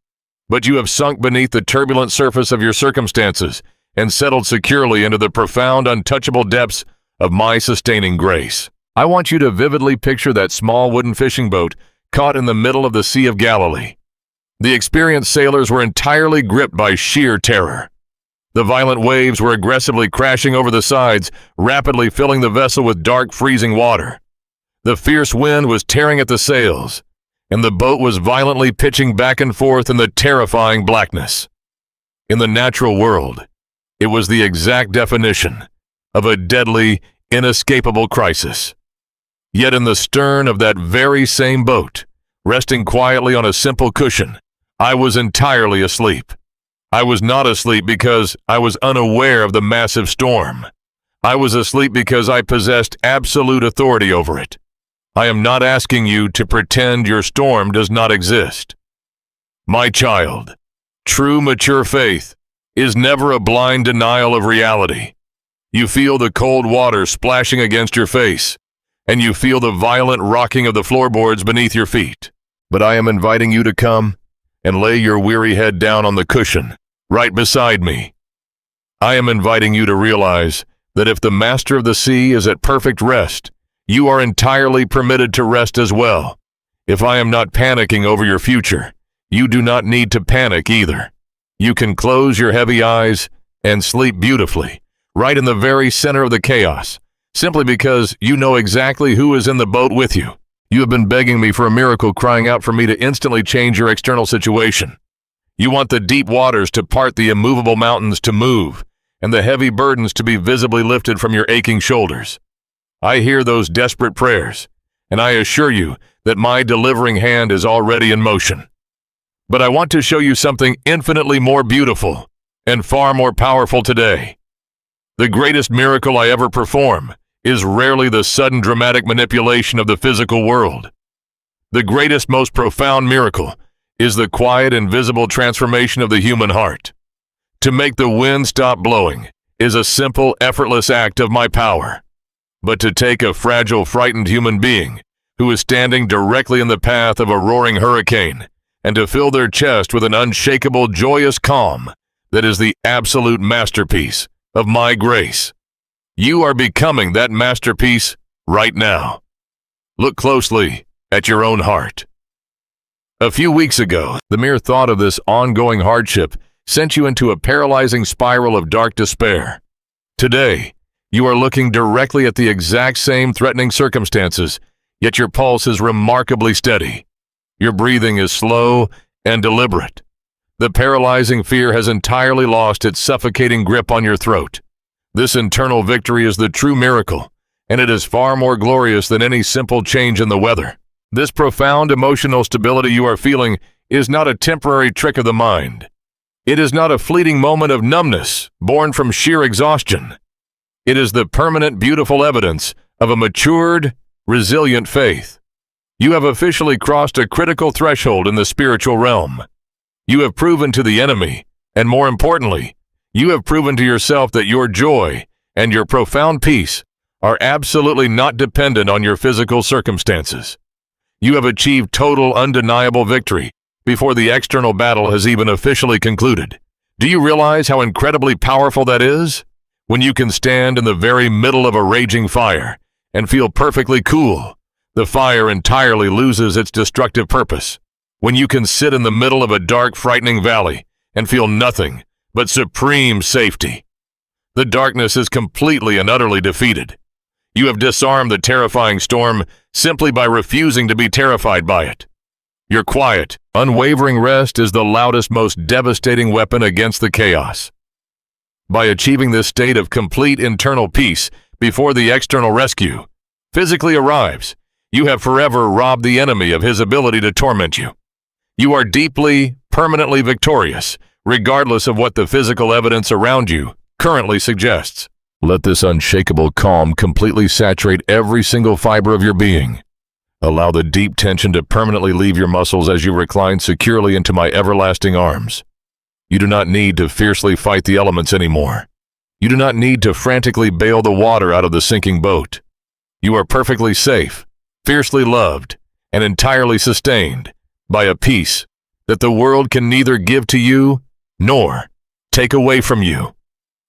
But you have sunk beneath the turbulent surface of your circumstances and settled securely into the profound, untouchable depths of my sustaining grace. I want you to vividly picture that small wooden fishing boat caught in the middle of the Sea of Galilee. The experienced sailors were entirely gripped by sheer terror. The violent waves were aggressively crashing over the sides, rapidly filling the vessel with dark, freezing water. The fierce wind was tearing at the sails, and the boat was violently pitching back and forth in the terrifying blackness. In the natural world, it was the exact definition of a deadly, inescapable crisis. Yet in the stern of that very same boat, resting quietly on a simple cushion, I was entirely asleep. I was not asleep because I was unaware of the massive storm. I was asleep because I possessed absolute authority over it. I am not asking you to pretend your storm does not exist. My child, true mature faith is never a blind denial of reality. You feel the cold water splashing against your face, and you feel the violent rocking of the floorboards beneath your feet. But I am inviting you to come and lay your weary head down on the cushion right beside me. I am inviting you to realize that if the master of the sea is at perfect rest, you are entirely permitted to rest as well. If I am not panicking over your future, you do not need to panic either. You can close your heavy eyes and sleep beautifully, right in the very center of the chaos, simply because you know exactly who is in the boat with you. You have been begging me for a miracle, crying out for me to instantly change your external situation. You want the deep waters to part, the immovable mountains to move, and the heavy burdens to be visibly lifted from your aching shoulders. I hear those desperate prayers, and I assure you that my delivering hand is already in motion. But I want to show you something infinitely more beautiful and far more powerful today. The greatest miracle I ever perform is rarely the sudden dramatic manipulation of the physical world. The greatest, most profound miracle is the quiet, invisible transformation of the human heart. To make the wind stop blowing is a simple, effortless act of my power. But to take a fragile, frightened human being who is standing directly in the path of a roaring hurricane and to fill their chest with an unshakable, joyous calm that is the absolute masterpiece of my grace. You are becoming that masterpiece right now. Look closely at your own heart. A few weeks ago, the mere thought of this ongoing hardship sent you into a paralyzing spiral of dark despair. Today, you are looking directly at the exact same threatening circumstances, yet your pulse is remarkably steady. Your breathing is slow and deliberate. The paralyzing fear has entirely lost its suffocating grip on your throat. This internal victory is the true miracle, and it is far more glorious than any simple change in the weather. This profound emotional stability you are feeling is not a temporary trick of the mind. It is not a fleeting moment of numbness born from sheer exhaustion. It is the permanent, beautiful evidence of a matured, resilient faith. You have officially crossed a critical threshold in the spiritual realm. You have proven to the enemy, and more importantly, you have proven to yourself that your joy and your profound peace are absolutely not dependent on your physical circumstances. You have achieved total, undeniable victory before the external battle has even officially concluded. Do you realize how incredibly powerful that is? When you can stand in the very middle of a raging fire and feel perfectly cool, the fire entirely loses its destructive purpose. When you can sit in the middle of a dark, frightening valley and feel nothing but supreme safety. The darkness is completely and utterly defeated. You have disarmed the terrifying storm simply by refusing to be terrified by it. Your quiet, unwavering rest is the loudest, most devastating weapon against the chaos. By achieving this state of complete internal peace before the external rescue physically arrives, you have forever robbed the enemy of his ability to torment you. You are deeply, permanently victorious, regardless of what the physical evidence around you currently suggests. Let this unshakable calm completely saturate every single fiber of your being. Allow the deep tension to permanently leave your muscles as you recline securely into my everlasting arms. You do not need to fiercely fight the elements anymore. You do not need to frantically bail the water out of the sinking boat. You are perfectly safe, fiercely loved, and entirely sustained by a peace that the world can neither give to you nor take away from you.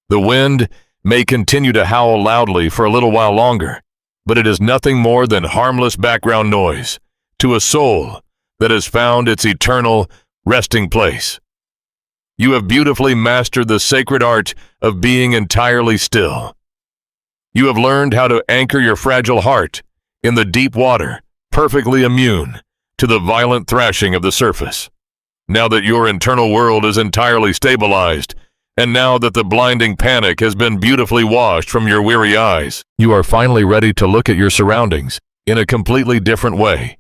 The wind may continue to howl loudly for a little while longer, but it is nothing more than harmless background noise to a soul that has found its eternal resting place. You have beautifully mastered the sacred art of being entirely still. You have learned how to anchor your fragile heart in the deep water, perfectly immune to the violent thrashing of the surface. Now that your internal world is entirely stabilized, and now that the blinding panic has been beautifully washed from your weary eyes, you are finally ready to look at your surroundings in a completely different way.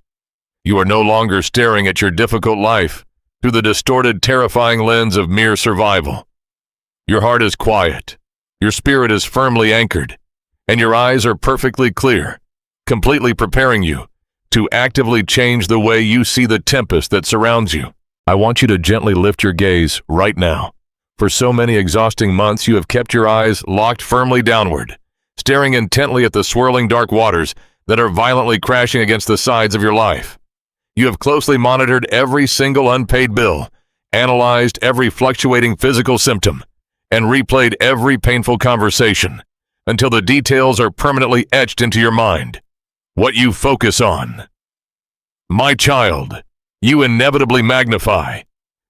You are no longer staring at your difficult life through the distorted, terrifying lens of mere survival. Your heart is quiet, your spirit is firmly anchored, and your eyes are perfectly clear, completely preparing you to actively change the way you see the tempest that surrounds you. I want you to gently lift your gaze right now. For so many exhausting months, you have kept your eyes locked firmly downward, staring intently at the swirling dark waters that are violently crashing against the sides of your life. You have closely monitored every single unpaid bill, analyzed every fluctuating physical symptom, and replayed every painful conversation until the details are permanently etched into your mind. What you focus on. My child, you inevitably magnify.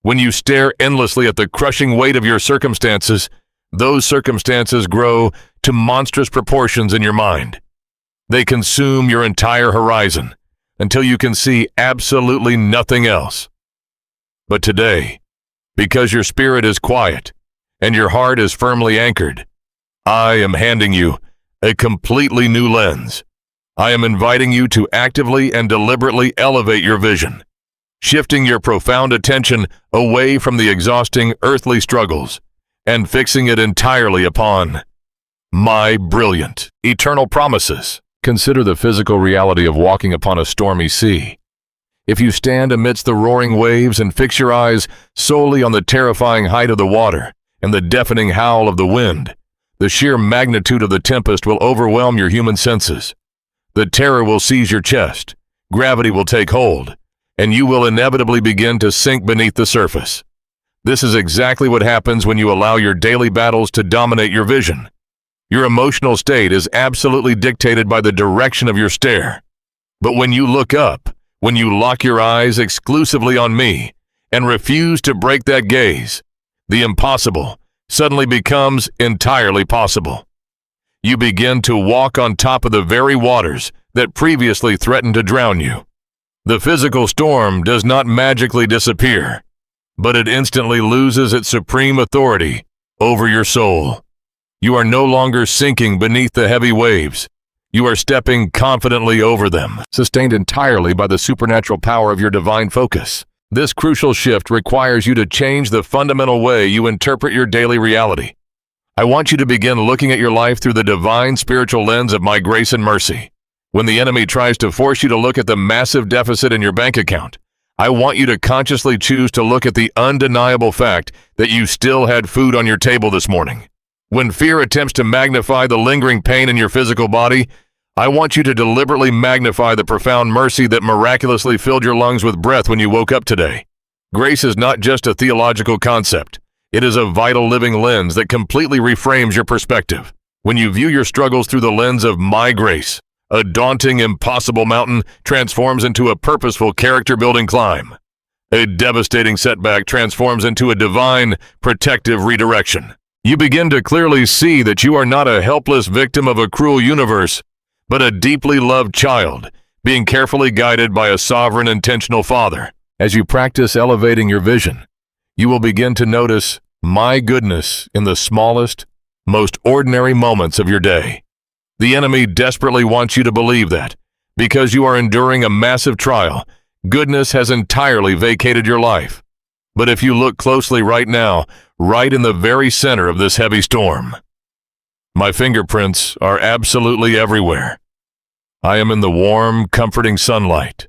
When you stare endlessly at the crushing weight of your circumstances, those circumstances grow to monstrous proportions in your mind. They consume your entire horizon until you can see absolutely nothing else. But today, because your spirit is quiet and your heart is firmly anchored, I am handing you a completely new lens. I am inviting you to actively and deliberately elevate your vision, shifting your profound attention away from the exhausting earthly struggles and fixing it entirely upon my brilliant, eternal promises. Consider the physical reality of walking upon a stormy sea. If you stand amidst the roaring waves and fix your eyes solely on the terrifying height of the water and the deafening howl of the wind, the sheer magnitude of the tempest will overwhelm your human senses. The terror will seize your chest, gravity will take hold, and you will inevitably begin to sink beneath the surface. This is exactly what happens when you allow your daily battles to dominate your vision. Your emotional state is absolutely dictated by the direction of your stare. But when you look up, when you lock your eyes exclusively on me and refuse to break that gaze, the impossible suddenly becomes entirely possible. You begin to walk on top of the very waters that previously threatened to drown you. The physical storm does not magically disappear, but it instantly loses its supreme authority over your soul. You are no longer sinking beneath the heavy waves. You are stepping confidently over them, sustained entirely by the supernatural power of your divine focus. This crucial shift requires you to change the fundamental way you interpret your daily reality. I want you to begin looking at your life through the divine spiritual lens of my grace and mercy. When the enemy tries to force you to look at the massive deficit in your bank account, I want you to consciously choose to look at the undeniable fact that you still had food on your table this morning. When fear attempts to magnify the lingering pain in your physical body, I want you to deliberately magnify the profound mercy that miraculously filled your lungs with breath when you woke up today. Grace is not just a theological concept. It is a vital living lens that completely reframes your perspective. When you view your struggles through the lens of my grace, a daunting, impossible mountain transforms into a purposeful character-building climb. A devastating setback transforms into a divine, protective redirection. You begin to clearly see that you are not a helpless victim of a cruel universe, but a deeply loved child, being carefully guided by a sovereign, intentional Father. As you practice elevating your vision, you will begin to notice my goodness in the smallest, most ordinary moments of your day. The enemy desperately wants you to believe that, because you are enduring a massive trial, goodness has entirely vacated your life. But if you look closely right now, right in the very center of this heavy storm, my fingerprints are absolutely everywhere. I am in the warm, comforting sunlight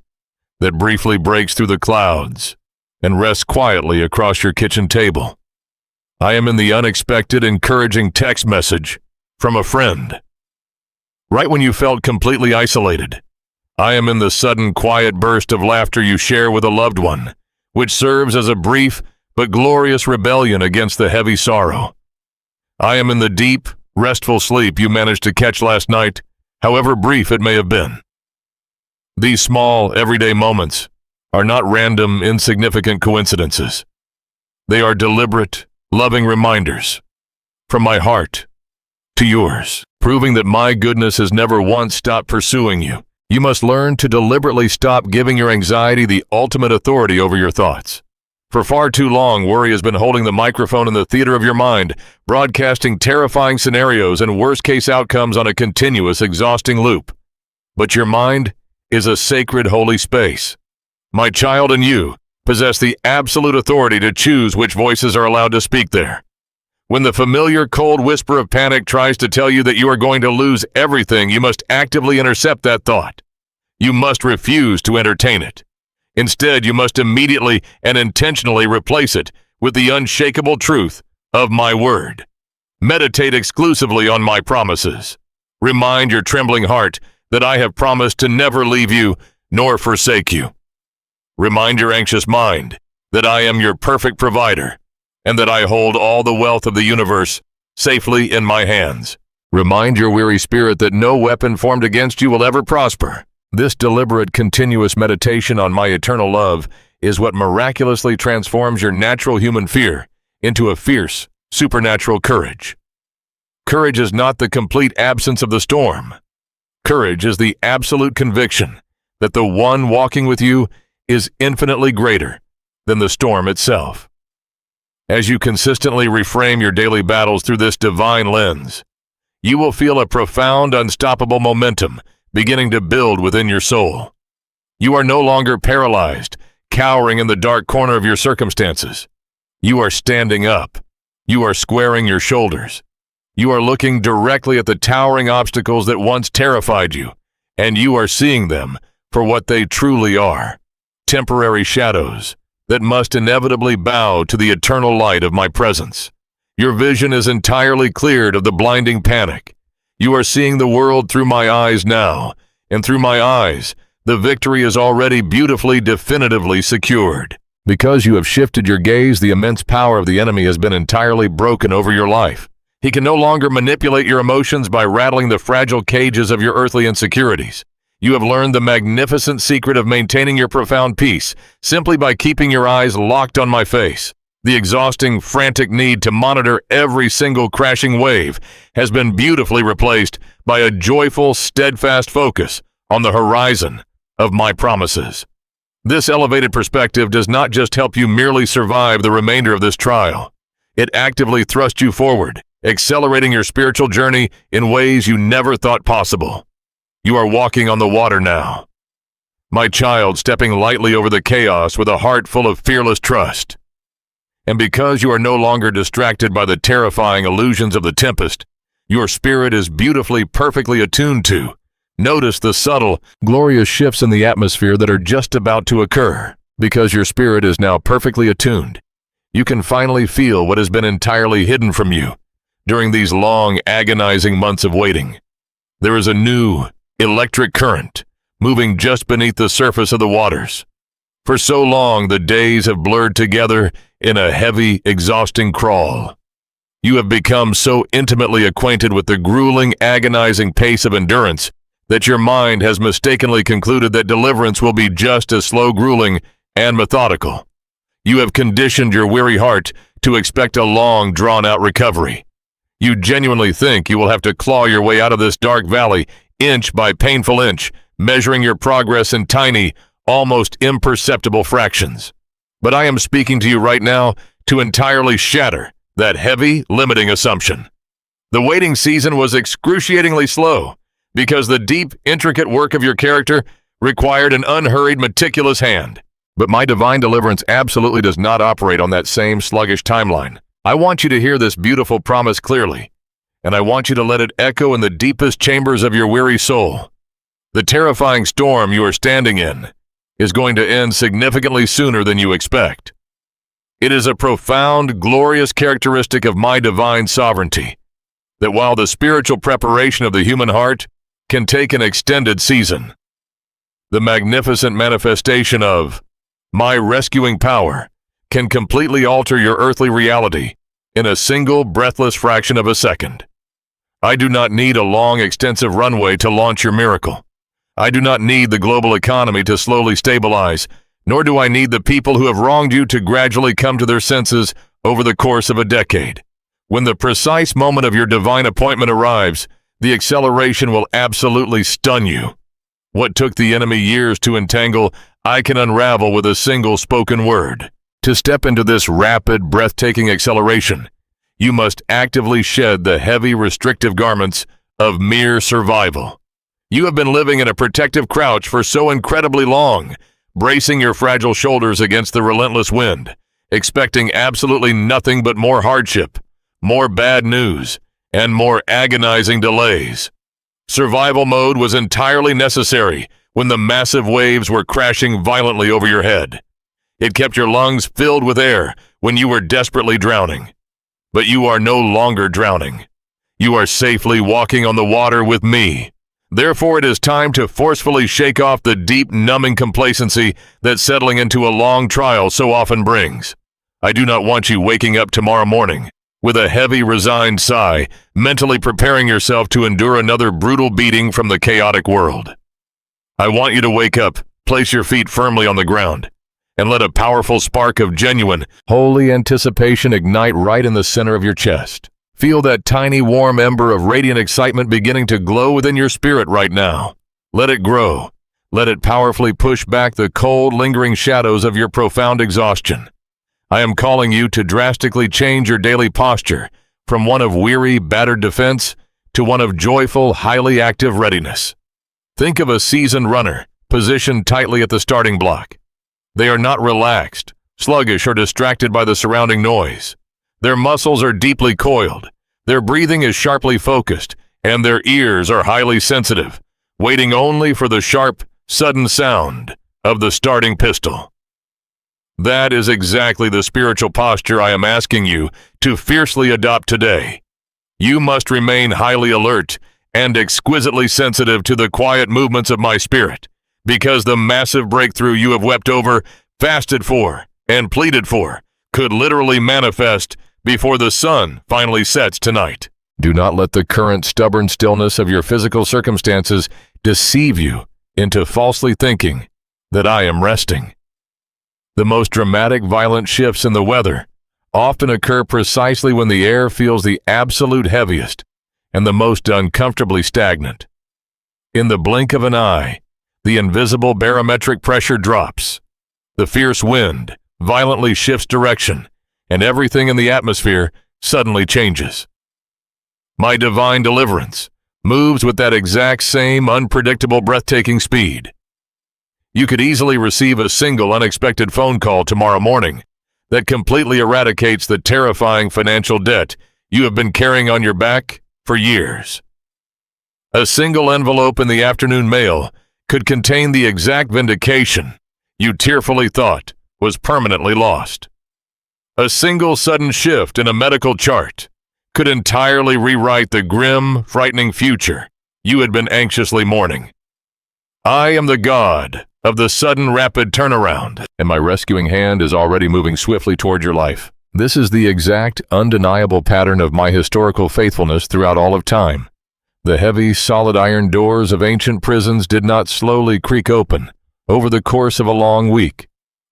that briefly breaks through the clouds and rests quietly across your kitchen table. I am in the unexpected, encouraging text message from a friend. Right when you felt completely isolated, I am in the sudden, quiet burst of laughter you share with a loved one, which serves as a brief but glorious rebellion against the heavy sorrow. I am in the deep, restful sleep you managed to catch last night, however brief it may have been. These small, everyday moments are not random, insignificant coincidences. They are deliberate, loving reminders from my heart to yours, proving that my goodness has never once stopped pursuing you. You must learn to deliberately stop giving your anxiety the ultimate authority over your thoughts. For far too long, worry has been holding the microphone in the theater of your mind, broadcasting terrifying scenarios and worst-case outcomes on a continuous, exhausting loop. But your mind is a sacred, holy space. My child and you possess the absolute authority to choose which voices are allowed to speak there. When the familiar cold whisper of panic tries to tell you that you are going to lose everything, you must actively intercept that thought. You must refuse to entertain it. Instead, you must immediately and intentionally replace it with the unshakable truth of my word. Meditate exclusively on my promises. Remind your trembling heart that I have promised to never leave you nor forsake you. Remind your anxious mind that I am your perfect provider, and that I hold all the wealth of the universe safely in my hands. Remind your weary spirit that no weapon formed against you will ever prosper. This deliberate, continuous meditation on my eternal love is what miraculously transforms your natural human fear into a fierce, supernatural courage. Courage is not the complete absence of the storm. Courage is the absolute conviction that the one walking with you is infinitely greater than the storm itself. As you consistently reframe your daily battles through this divine lens, you will feel a profound, unstoppable momentum beginning to build within your soul. You are no longer paralyzed, cowering in the dark corner of your circumstances. You are standing up. You are squaring your shoulders. You are looking directly at the towering obstacles that once terrified you, and you are seeing them for what they truly are: temporary shadows that must inevitably bow to the eternal light of my presence. Your vision is entirely cleared of the blinding panic. You are seeing the world through my eyes now, and through my eyes, the victory is already beautifully, definitively secured. Because you have shifted your gaze, the immense power of the enemy has been entirely broken over your life. He can no longer manipulate your emotions by rattling the fragile cages of your earthly insecurities. You have learned the magnificent secret of maintaining your profound peace simply by keeping your eyes locked on my face. The exhausting, frantic need to monitor every single crashing wave has been beautifully replaced by a joyful, steadfast focus on the horizon of my promises. This elevated perspective does not just help you merely survive the remainder of this trial. It actively thrusts you forward, accelerating your spiritual journey in ways you never thought possible. You are walking on the water now, my child, stepping lightly over the chaos with a heart full of fearless trust. And because you are no longer distracted by the terrifying illusions of the tempest, your spirit is beautifully, perfectly attuned to. Notice the subtle, glorious shifts in the atmosphere that are just about to occur. Because your spirit is now perfectly attuned, you can finally feel what has been entirely hidden from you during these long, agonizing months of waiting. There is a new, electric current moving just beneath the surface of the waters. For so long, the days have blurred together in a heavy, exhausting crawl. You have become so intimately acquainted with the grueling, agonizing pace of endurance that your mind has mistakenly concluded that deliverance will be just as slow, grueling, and methodical. You have conditioned your weary heart to expect a long, drawn-out recovery. You genuinely think you will have to claw your way out of this dark valley, inch by painful inch, measuring your progress in tiny, almost imperceptible fractions. But I am speaking to you right now to entirely shatter that heavy, limiting assumption. The waiting season was excruciatingly slow because the deep, intricate work of your character required an unhurried, meticulous hand. But my divine deliverance absolutely does not operate on that same sluggish timeline. I want you to hear this beautiful promise clearly, and I want you to let it echo in the deepest chambers of your weary soul. The terrifying storm you are standing in is going to end significantly sooner than you expect. It is a profound, glorious characteristic of my divine sovereignty that while the spiritual preparation of the human heart can take an extended season, the magnificent manifestation of my rescuing power can completely alter your earthly reality in a single breathless fraction of a second. I do not need a long, extensive runway to launch your miracle. I do not need the global economy to slowly stabilize, nor do I need the people who have wronged you to gradually come to their senses over the course of a decade. When the precise moment of your divine appointment arrives, the acceleration will absolutely stun you. What took the enemy years to entangle, I can unravel with a single spoken word. To step into this rapid, breathtaking acceleration, you must actively shed the heavy, restrictive garments of mere survival. You have been living in a protective crouch for so incredibly long, bracing your fragile shoulders against the relentless wind, expecting absolutely nothing but more hardship, more bad news, and more agonizing delays. Survival mode was entirely necessary when the massive waves were crashing violently over your head. It kept your lungs filled with air when you were desperately drowning. But you are no longer drowning. You are safely walking on the water with me. Therefore, it is time to forcefully shake off the deep, numbing complacency that settling into a long trial so often brings. I do not want you waking up tomorrow morning with a heavy, resigned sigh, mentally preparing yourself to endure another brutal beating from the chaotic world. I want you to wake up, place your feet firmly on the ground, and let a powerful spark of genuine, holy anticipation ignite right in the center of your chest. Feel that tiny, warm ember of radiant excitement beginning to glow within your spirit right now. Let it grow. Let it powerfully push back the cold, lingering shadows of your profound exhaustion. I am calling you to drastically change your daily posture from one of weary, battered defense to one of joyful, highly active readiness. Think of a seasoned runner positioned tightly at the starting block. They are not relaxed, sluggish, or distracted by the surrounding noise. Their muscles are deeply coiled, their breathing is sharply focused, and their ears are highly sensitive, waiting only for the sharp, sudden sound of the starting pistol. That is exactly the spiritual posture I am asking you to fiercely adopt today. You must remain highly alert and exquisitely sensitive to the quiet movements of my spirit, because the massive breakthrough you have wept over, fasted for, and pleaded for could literally manifest before the sun finally sets tonight. Do not let the current stubborn stillness of your physical circumstances deceive you into falsely thinking that I am resting. The most dramatic, violent shifts in the weather often occur precisely when the air feels the absolute heaviest and the most uncomfortably stagnant. In the blink of an eye, the invisible barometric pressure drops. The fierce wind violently shifts direction, and everything in the atmosphere suddenly changes. My divine deliverance moves with that exact same unpredictable, breathtaking speed. You could easily receive a single unexpected phone call tomorrow morning that completely eradicates the terrifying financial debt you have been carrying on your back for years. A single envelope in the afternoon mail could contain the exact vindication you tearfully thought was permanently lost. A single sudden shift in a medical chart could entirely rewrite the grim, frightening future you had been anxiously mourning. I am the God of the sudden, rapid turnaround, and my rescuing hand is already moving swiftly toward your life. This is the exact, undeniable pattern of my historical faithfulness throughout all of time. The heavy, solid iron doors of ancient prisons did not slowly creak open over the course of a long week,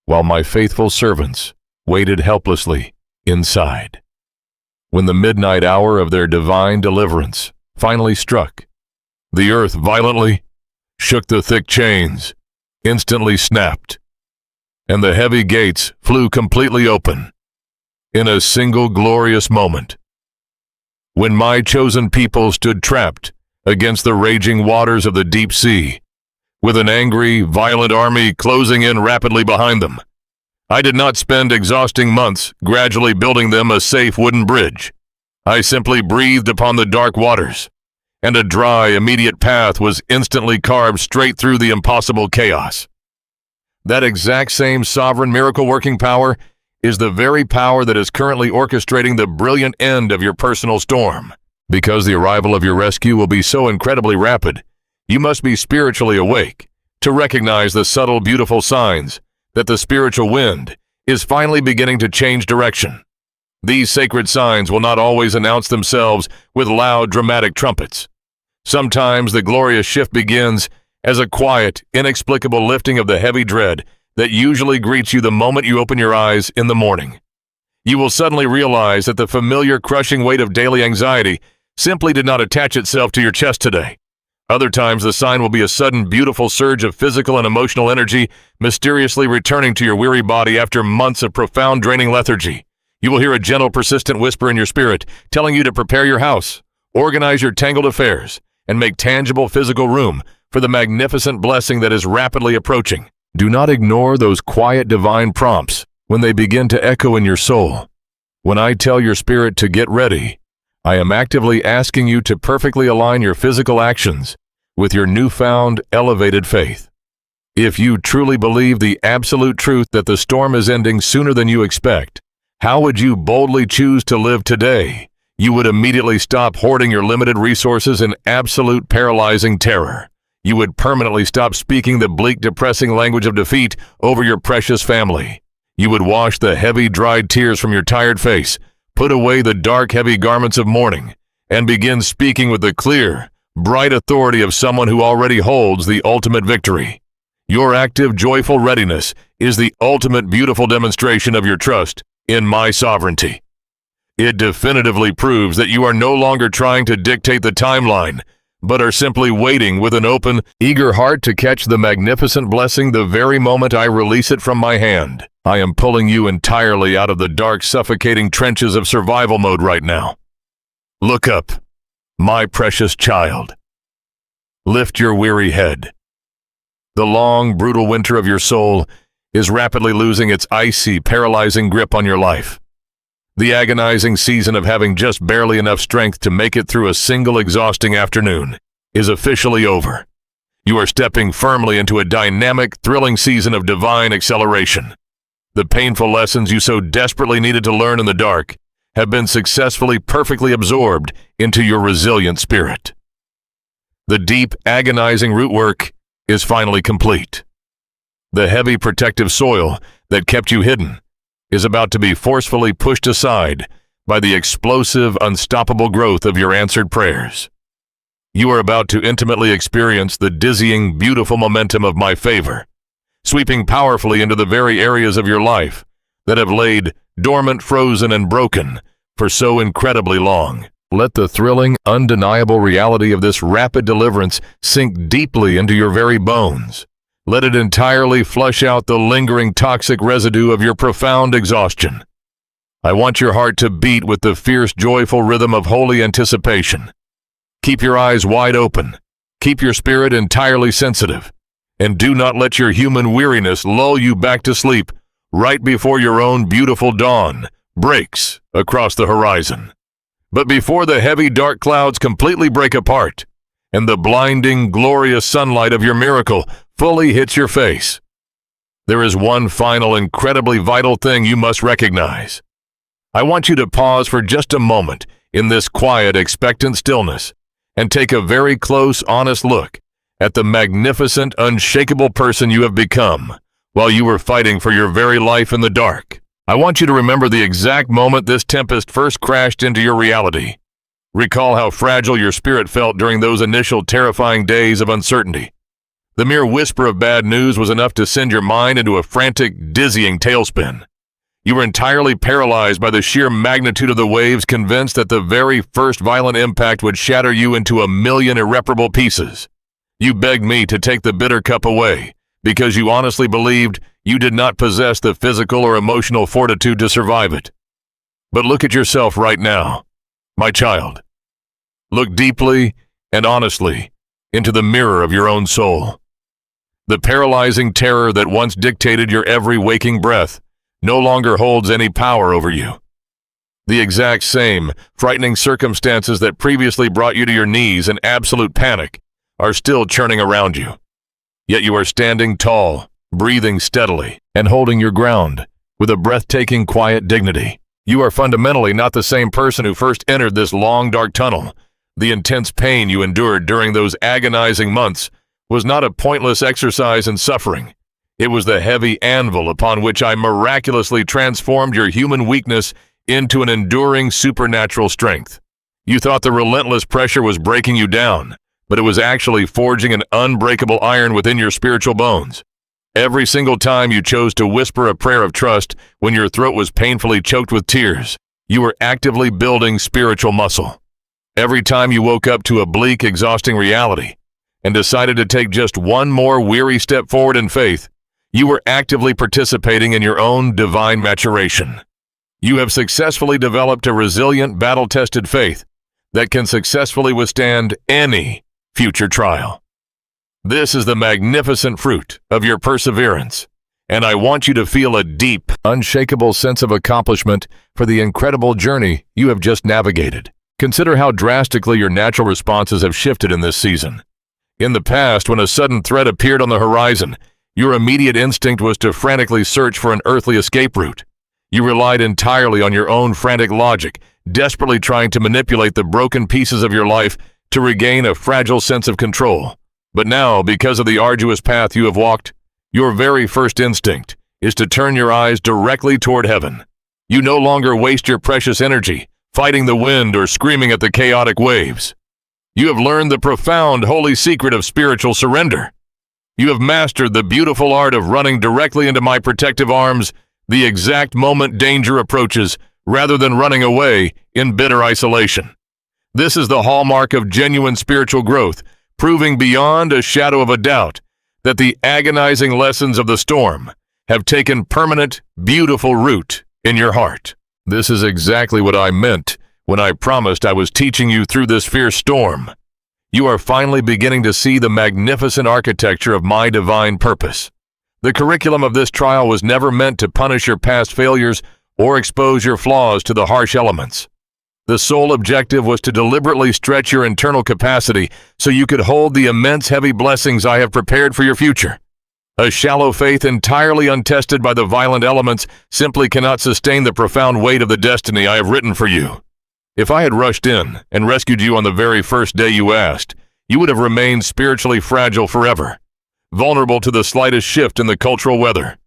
while my faithful servants waited helplessly inside. When the midnight hour of their divine deliverance finally struck, the earth violently shook, the thick chains instantly snapped, and the heavy gates flew completely open in a single glorious moment. When my chosen people stood trapped against the raging waters of the deep sea, with an angry, violent army closing in rapidly behind them, I did not spend exhausting months gradually building them a safe wooden bridge. I simply breathed upon the dark waters, and a dry, immediate path was instantly carved straight through the impossible chaos. That exact same sovereign miracle-working power is the very power that is currently orchestrating the brilliant end of your personal storm. Because the arrival of your rescue will be so incredibly rapid, you must be spiritually awake to recognize the subtle, beautiful signs that the spiritual wind is finally beginning to change direction. These sacred signs will not always announce themselves with loud, dramatic trumpets. Sometimes the glorious shift begins as a quiet, inexplicable lifting of the heavy dread that usually greets you the moment you open your eyes in the morning. You will suddenly realize that the familiar crushing weight of daily anxiety simply did not attach itself to your chest today. Other times the sign will be a sudden, beautiful surge of physical and emotional energy mysteriously returning to your weary body after months of profound, draining lethargy. You will hear a gentle, persistent whisper in your spirit telling you to prepare your house, organize your tangled affairs, and make tangible physical room for the magnificent blessing that is rapidly approaching. Do not ignore those quiet divine prompts when they begin to echo in your soul. When I tell your spirit to get ready, I am actively asking you to perfectly align your physical actions with your newfound, elevated faith. If you truly believe the absolute truth that the storm is ending sooner than you expect, how would you boldly choose to live today? You would immediately stop hoarding your limited resources in absolute paralyzing terror. You would permanently stop speaking the bleak, depressing language of defeat over your precious family. You would wash the heavy, dried tears from your tired face, put away the dark, heavy garments of mourning, and begin speaking with the clear, bright authority of someone who already holds the ultimate victory. Your active, joyful readiness is the ultimate beautiful demonstration of your trust in my sovereignty. It definitively proves that you are no longer trying to dictate the timeline, but are simply waiting with an open, eager heart to catch the magnificent blessing the very moment I release it from my hand. I am pulling you entirely out of the dark, suffocating trenches of survival mode right now. Look up, my precious child. Lift your weary head. The long, brutal winter of your soul is rapidly losing its icy, paralyzing grip on your life. The agonizing season of having just barely enough strength to make it through a single exhausting afternoon is officially over. You are stepping firmly into a dynamic, thrilling season of divine acceleration. The painful lessons you so desperately needed to learn in the dark have been successfully, perfectly absorbed into your resilient spirit. The deep, agonizing root work is finally complete. The heavy protective soil that kept you hidden is about to be forcefully pushed aside by the explosive, unstoppable growth of your answered prayers. You are about to intimately experience the dizzying, beautiful momentum of my favor, sweeping powerfully into the very areas of your life that have laid dormant, frozen, and broken for so incredibly long. Let the thrilling, undeniable reality of this rapid deliverance sink deeply into your very bones. Let it entirely flush out the lingering toxic residue of your profound exhaustion. I want your heart to beat with the fierce, joyful rhythm of holy anticipation. Keep your eyes wide open. Keep your spirit entirely sensitive. And do not let your human weariness lull you back to sleep right before your own beautiful dawn breaks across the horizon. But before the heavy, dark clouds completely break apart and the blinding, glorious sunlight of your miracle fully hits your face, there is one final, incredibly vital thing you must recognize. I want you to pause for just a moment in this quiet, expectant stillness and take a very close, honest look at the magnificent, unshakable person you have become while you were fighting for your very life in the dark. I want you to remember the exact moment this tempest first crashed into your reality. Recall how fragile your spirit felt during those initial terrifying days of uncertainty. The mere whisper of bad news was enough to send your mind into a frantic, dizzying tailspin. You were entirely paralyzed by the sheer magnitude of the waves, convinced that the very first violent impact would shatter you into a million irreparable pieces. You begged me to take the bitter cup away, because you honestly believed you did not possess the physical or emotional fortitude to survive it. But look at yourself right now, my child. Look deeply and honestly into the mirror of your own soul. The paralyzing terror that once dictated your every waking breath no longer holds any power over you. The exact same frightening circumstances that previously brought you to your knees in absolute panic are still churning around you. Yet you are standing tall, breathing steadily, and holding your ground with a breathtaking quiet dignity. You are fundamentally not the same person who first entered this long, dark tunnel. The intense pain you endured during those agonizing months was not a pointless exercise in suffering. It was the heavy anvil upon which I miraculously transformed your human weakness into an enduring supernatural strength. You thought the relentless pressure was breaking you down, but it was actually forging an unbreakable iron within your spiritual bones. Every single time you chose to whisper a prayer of trust when your throat was painfully choked with tears, you were actively building spiritual muscle. Every time you woke up to a bleak, exhausting reality and decided to take just one more weary step forward in faith, you were actively participating in your own divine maturation. You have successfully developed a resilient, battle-tested faith that can successfully withstand any future trial. This is the magnificent fruit of your perseverance, and I want you to feel a deep, unshakable sense of accomplishment for the incredible journey you have just navigated. Consider how drastically your natural responses have shifted in this season. In the past, when a sudden threat appeared on the horizon, your immediate instinct was to frantically search for an earthly escape route. You relied entirely on your own frantic logic, desperately trying to manipulate the broken pieces of your life to regain a fragile sense of control. But now, because of the arduous path you have walked, your very first instinct is to turn your eyes directly toward heaven. You no longer waste your precious energy fighting the wind or screaming at the chaotic waves. You have learned the profound, holy secret of spiritual surrender. You have mastered the beautiful art of running directly into my protective arms the exact moment danger approaches, rather than running away in bitter isolation. This is the hallmark of genuine spiritual growth, proving beyond a shadow of a doubt that the agonizing lessons of the storm have taken permanent, beautiful root in your heart. This is exactly what I meant when I promised I was teaching you through this fierce storm. You are finally beginning to see the magnificent architecture of my divine purpose. The curriculum of this trial was never meant to punish your past failures or expose your flaws to the harsh elements. The sole objective was to deliberately stretch your internal capacity so you could hold the immense heavy blessings I have prepared for your future. A shallow faith entirely untested by the violent elements simply cannot sustain the profound weight of the destiny I have written for you. If I had rushed in and rescued you on the very first day you asked, you would have remained spiritually fragile forever, vulnerable to the slightest shift in the cultural weather.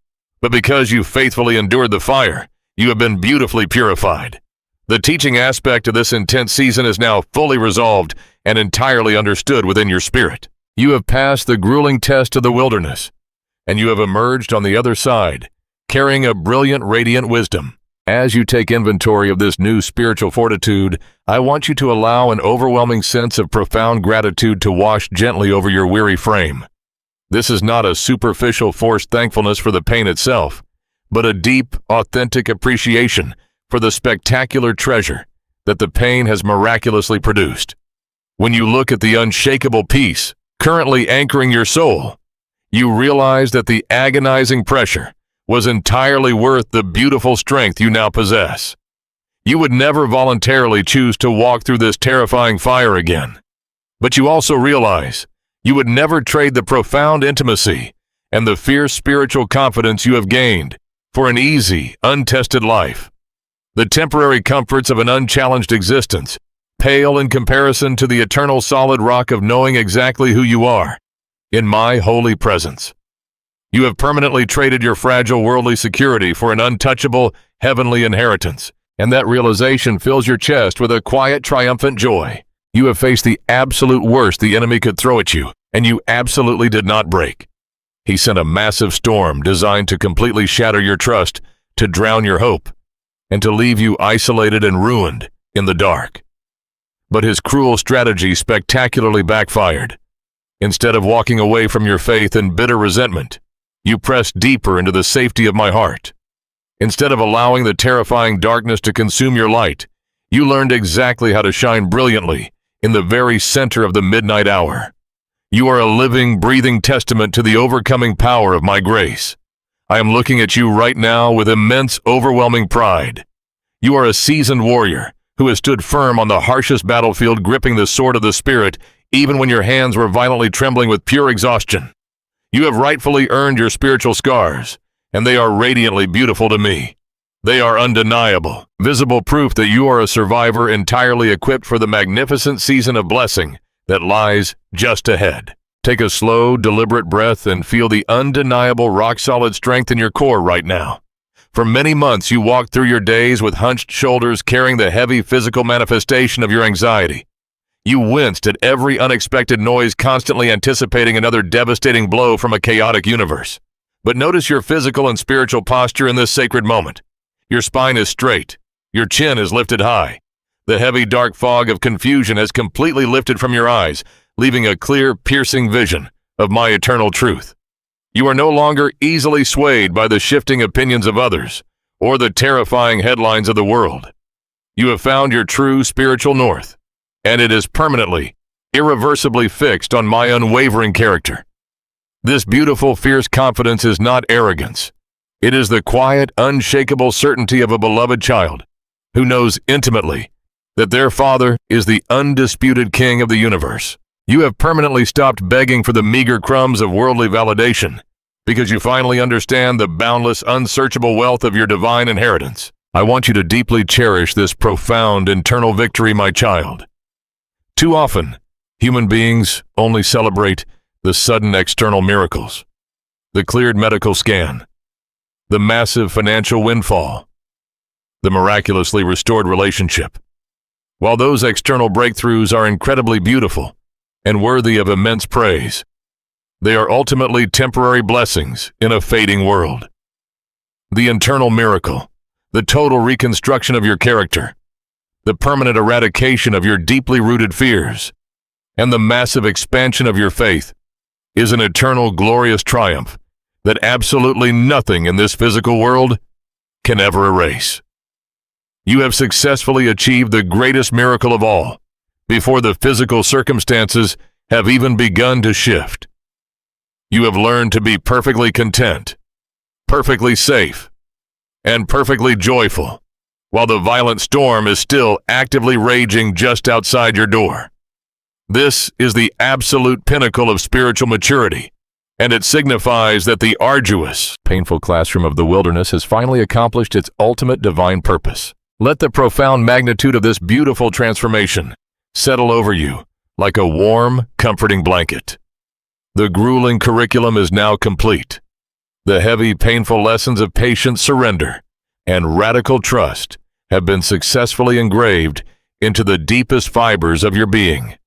But because you faithfully endured the fire, you have been beautifully purified. The teaching aspect of this intense season is now fully resolved and entirely understood within your spirit. You have passed the grueling test of the wilderness, and you have emerged on the other side, carrying a brilliant, radiant wisdom. As you take inventory of this new spiritual fortitude, I want you to allow an overwhelming sense of profound gratitude to wash gently over your weary frame. This is not a superficial forced thankfulness for the pain itself, but a deep, authentic appreciation for the spectacular treasure that the pain has miraculously produced. When you look at the unshakable peace currently anchoring your soul, you realize that the agonizing pressure was entirely worth the beautiful strength you now possess. You would never voluntarily choose to walk through this terrifying fire again. But you also realize you would never trade the profound intimacy and the fierce spiritual confidence you have gained for an easy, untested life. The temporary comforts of an unchallenged existence pale in comparison to the eternal solid rock of knowing exactly who you are in my holy presence. You have permanently traded your fragile worldly security for an untouchable heavenly inheritance, and that realization fills your chest with a quiet, triumphant joy. You have faced the absolute worst the enemy could throw at you, and you absolutely did not break. He sent a massive storm designed to completely shatter your trust, to drown your hope and to leave you isolated and ruined in the dark. But his cruel strategy spectacularly backfired. Instead of walking away from your faith in bitter resentment, you pressed deeper into the safety of my heart. Instead of allowing the terrifying darkness to consume your light, you learned exactly how to shine brilliantly in the very center of the midnight hour. You are a living, breathing testament to the overcoming power of my grace. I am looking at you right now with immense, overwhelming pride. You are a seasoned warrior who has stood firm on the harshest battlefield, gripping the sword of the Spirit, even when your hands were violently trembling with pure exhaustion. You have rightfully earned your spiritual scars, and they are radiantly beautiful to me. They are undeniable, visible proof that you are a survivor entirely equipped for the magnificent season of blessing that lies just ahead. Take a slow, deliberate breath and feel the undeniable rock-solid strength in your core right now. For many months, you walked through your days with hunched shoulders, carrying the heavy physical manifestation of your anxiety. You winced at every unexpected noise, constantly anticipating another devastating blow from a chaotic universe. But notice your physical and spiritual posture in this sacred moment. Your spine is straight. Your chin is lifted high. The heavy, dark fog of confusion has completely lifted from your eyes, leaving a clear, piercing vision of my eternal truth. You are no longer easily swayed by the shifting opinions of others or the terrifying headlines of the world. You have found your true spiritual north, and it is permanently, irreversibly fixed on my unwavering character. This beautiful, fierce confidence is not arrogance. It is the quiet, unshakable certainty of a beloved child who knows intimately that their Father is the undisputed King of the universe. You have permanently stopped begging for the meager crumbs of worldly validation because you finally understand the boundless, unsearchable wealth of your divine inheritance. I want you to deeply cherish this profound internal victory, my child. Too often, human beings only celebrate the sudden external miracles, the cleared medical scan, the massive financial windfall, the miraculously restored relationship. While those external breakthroughs are incredibly beautiful and worthy of immense praise, they are ultimately temporary blessings in a fading world. The internal miracle, the total reconstruction of your character, the permanent eradication of your deeply rooted fears, and the massive expansion of your faith is an eternal glorious triumph that absolutely nothing in this physical world can ever erase. You have successfully achieved the greatest miracle of all before the physical circumstances have even begun to shift. You have learned to be perfectly content, perfectly safe, and perfectly joyful, while the violent storm is still actively raging just outside your door. This is the absolute pinnacle of spiritual maturity, and it signifies that the arduous, painful classroom of the wilderness has finally accomplished its ultimate divine purpose. Let the profound magnitude of this beautiful transformation settle over you like a warm, comforting blanket. The grueling curriculum is now complete. The heavy, painful lessons of patient surrender and radical trust have been successfully engraved into the deepest fibers of your being.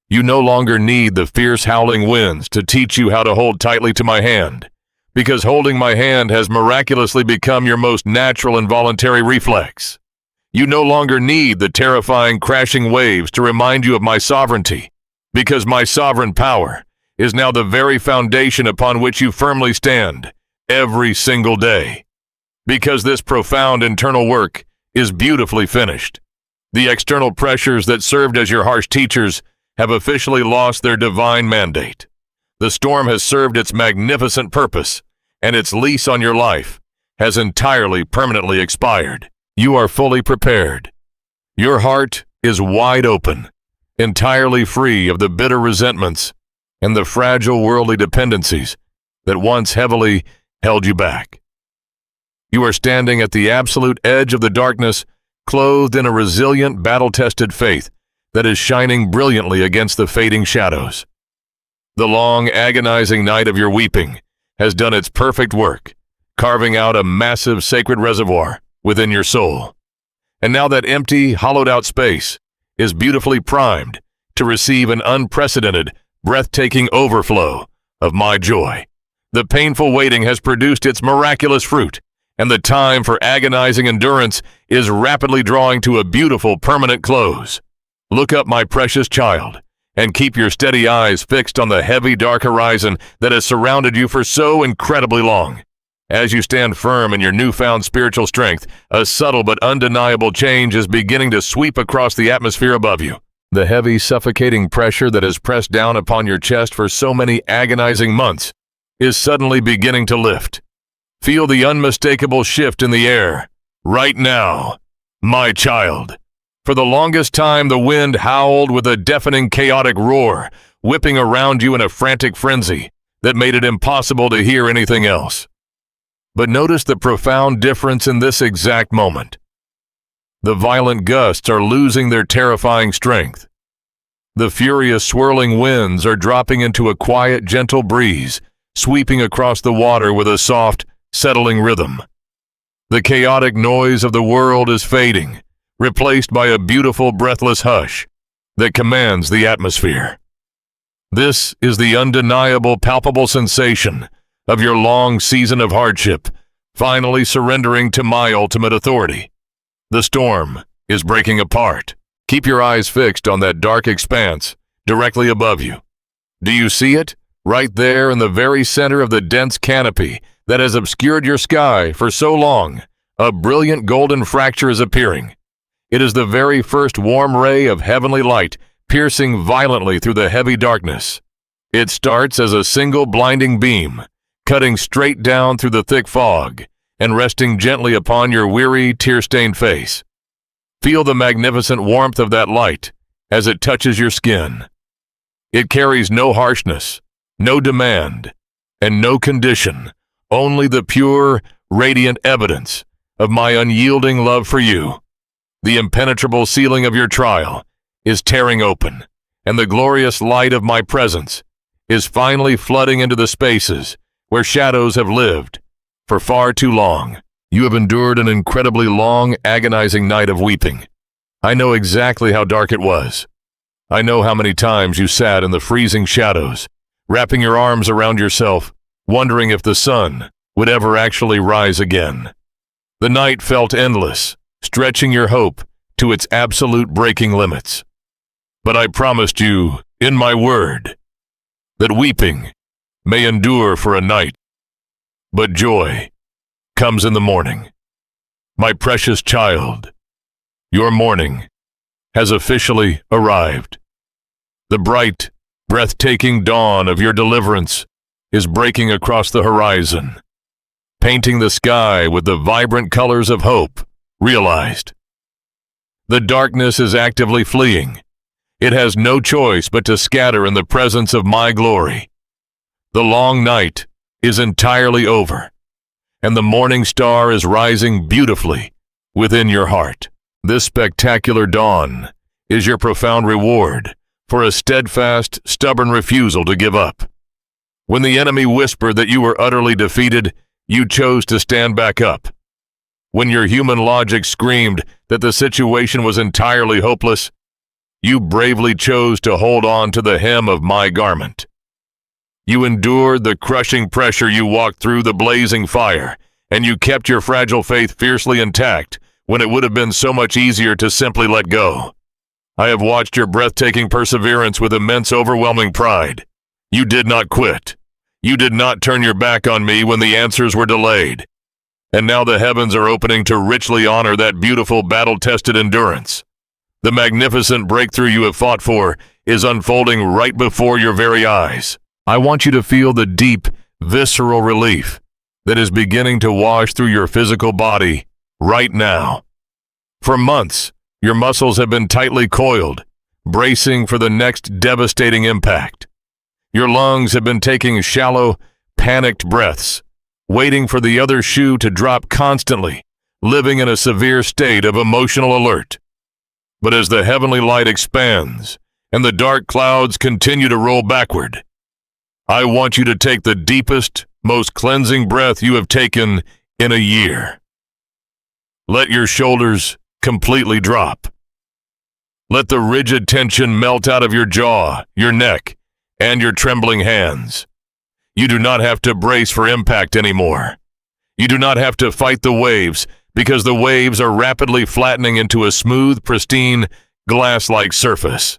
You no longer need the fierce howling winds to teach you how to hold tightly to my hand, because holding my hand has miraculously become your most natural and voluntary reflex. You no longer need the terrifying crashing waves to remind you of my sovereignty, because my sovereign power is now the very foundation upon which you firmly stand every single day. Because this profound internal work is beautifully finished. The external pressures that served as your harsh teachers have officially lost their divine mandate. The storm has served its magnificent purpose, and its lease on your life has entirely permanently expired. You are fully prepared. Your heart is wide open, entirely free of the bitter resentments and the fragile worldly dependencies that once heavily held you back. You are standing at the absolute edge of the darkness, clothed in a resilient, battle-tested faith that is shining brilliantly against the fading shadows. The long, agonizing night of your weeping has done its perfect work, carving out a massive sacred reservoir within your soul. And now that empty, hollowed-out space is beautifully primed to receive an unprecedented, breathtaking overflow of my joy. The painful waiting has produced its miraculous fruit, and the time for agonizing endurance is rapidly drawing to a beautiful permanent close. Look up, my precious child, and keep your steady eyes fixed on the heavy, dark horizon that has surrounded you for so incredibly long. As you stand firm in your newfound spiritual strength, a subtle but undeniable change is beginning to sweep across the atmosphere above you. The heavy, suffocating pressure that has pressed down upon your chest for so many agonizing months is suddenly beginning to lift. Feel the unmistakable shift in the air. Right now, my child. For the longest time, the wind howled with a deafening, chaotic roar, whipping around you in a frantic frenzy that made it impossible to hear anything else. But notice the profound difference in this exact moment. The violent gusts are losing their terrifying strength. The furious, swirling winds are dropping into a quiet, gentle breeze, sweeping across the water with a soft, settling rhythm. The chaotic noise of the world is fading, replaced by a beautiful, breathless hush that commands the atmosphere. This is the undeniable, palpable sensation of your long season of hardship finally surrendering to my ultimate authority. The storm is breaking apart. Keep your eyes fixed on that dark expanse directly above you. Do you see it? Right there in the very center of the dense canopy that has obscured your sky for so long, a brilliant golden fracture is appearing. It is the very first warm ray of heavenly light piercing violently through the heavy darkness. It starts as a single blinding beam, cutting straight down through the thick fog and resting gently upon your weary, tear-stained face. Feel the magnificent warmth of that light as it touches your skin. It carries no harshness, no demand, and no condition, only the pure, radiant evidence of my unyielding love for you. The impenetrable ceiling of your trial is tearing open, and the glorious light of my presence is finally flooding into the spaces where shadows have lived for far too long. You have endured an incredibly long, agonizing night of weeping. I know exactly how dark it was. I know how many times you sat in the freezing shadows, wrapping your arms around yourself, wondering if the sun would ever actually rise again. The night felt endless, stretching your hope to its absolute breaking limits. But I promised you, in my word, that weeping may endure for a night, but joy comes in the morning. My precious child, your morning has officially arrived. The bright, breathtaking dawn of your deliverance is breaking across the horizon, painting the sky with the vibrant colors of hope realized. The darkness is actively fleeing. It has no choice but to scatter in the presence of my glory. The long night is entirely over, and the morning star is rising beautifully within your heart. This spectacular dawn is your profound reward for a steadfast, stubborn refusal to give up. When the enemy whispered that you were utterly defeated, you chose to stand back up. When your human logic screamed that the situation was entirely hopeless, you bravely chose to hold on to the hem of my garment. You endured the crushing pressure, you walked through the blazing fire, and you kept your fragile faith fiercely intact when it would have been so much easier to simply let go. I have watched your breathtaking perseverance with immense, overwhelming pride. You did not quit. You did not turn your back on me when the answers were delayed. And now the heavens are opening to richly honor that beautiful, battle-tested endurance. The magnificent breakthrough you have fought for is unfolding right before your very eyes. I want you to feel the deep, visceral relief that is beginning to wash through your physical body right now. For months, your muscles have been tightly coiled, bracing for the next devastating impact. Your lungs have been taking shallow, panicked breaths, waiting for the other shoe to drop constantly, living in a severe state of emotional alert. But as the heavenly light expands and the dark clouds continue to roll backward, I want you to take the deepest, most cleansing breath you have taken in a year. Let your shoulders completely drop. Let the rigid tension melt out of your jaw, your neck, and your trembling hands. You do not have to brace for impact anymore. You do not have to fight the waves because the waves are rapidly flattening into a smooth, pristine, glass-like surface.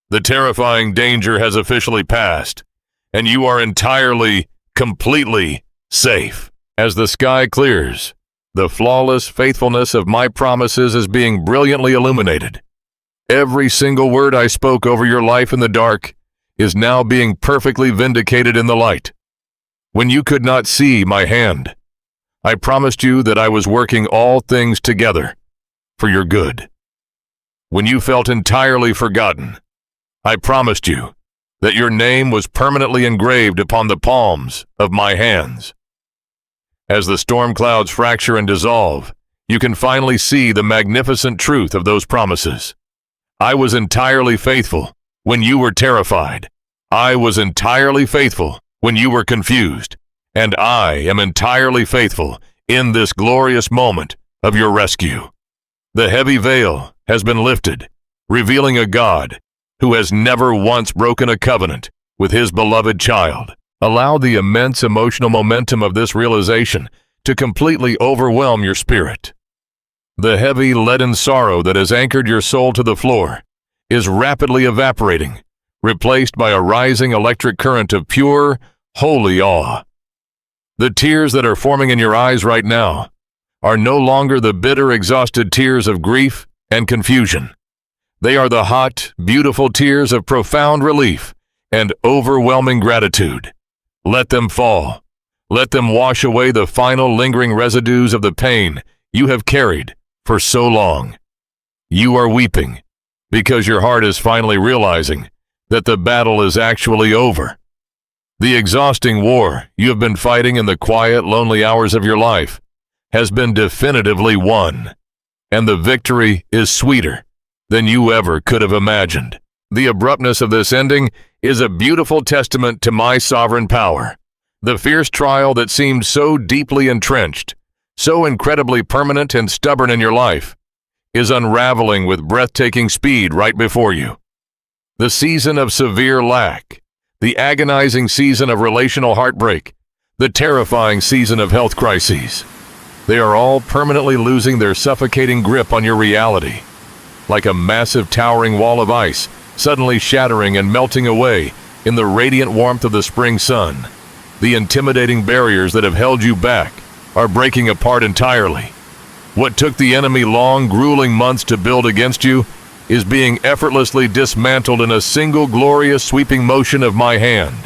The terrifying danger has officially passed, and you are entirely, completely safe. As the sky clears, the flawless faithfulness of my promises is being brilliantly illuminated. Every single word I spoke over your life in the dark is now being perfectly vindicated in the light. When you could not see my hand, I promised you that I was working all things together for your good. When you felt entirely forgotten, I promised you that your name was permanently engraved upon the palms of my hands. As the storm clouds fracture and dissolve, you can finally see the magnificent truth of those promises. I was entirely faithful when you were terrified. I was entirely faithful when you were confused. And I am entirely faithful in this glorious moment of your rescue. The heavy veil has been lifted, revealing a God who has never once broken a covenant with his beloved child. Allow the immense emotional momentum of this realization to completely overwhelm your spirit. The heavy leaden sorrow that has anchored your soul to the floor is rapidly evaporating, replaced by a rising electric current of pure, holy awe. The tears that are forming in your eyes right now are no longer the bitter, exhausted tears of grief and confusion. They are the hot, beautiful tears of profound relief and overwhelming gratitude. Let them fall. Let them wash away the final lingering residues of the pain you have carried for so long. You are weeping because your heart is finally realizing that the battle is actually over. The exhausting war you have been fighting in the quiet, lonely hours of your life has been definitively won, and the victory is sweeter than you ever could have imagined. The abruptness of this ending is a beautiful testament to my sovereign power. The fierce trial that seemed so deeply entrenched, so incredibly permanent and stubborn in your life, is unraveling with breathtaking speed right before you. The season of severe lack, the agonizing season of relational heartbreak, the terrifying season of health crises, they are all permanently losing their suffocating grip on your reality. Like a massive towering wall of ice, suddenly shattering and melting away in the radiant warmth of the spring sun, the intimidating barriers that have held you back are breaking apart entirely. What took the enemy long, grueling months to build against you is being effortlessly dismantled in a single glorious sweeping motion of my hand.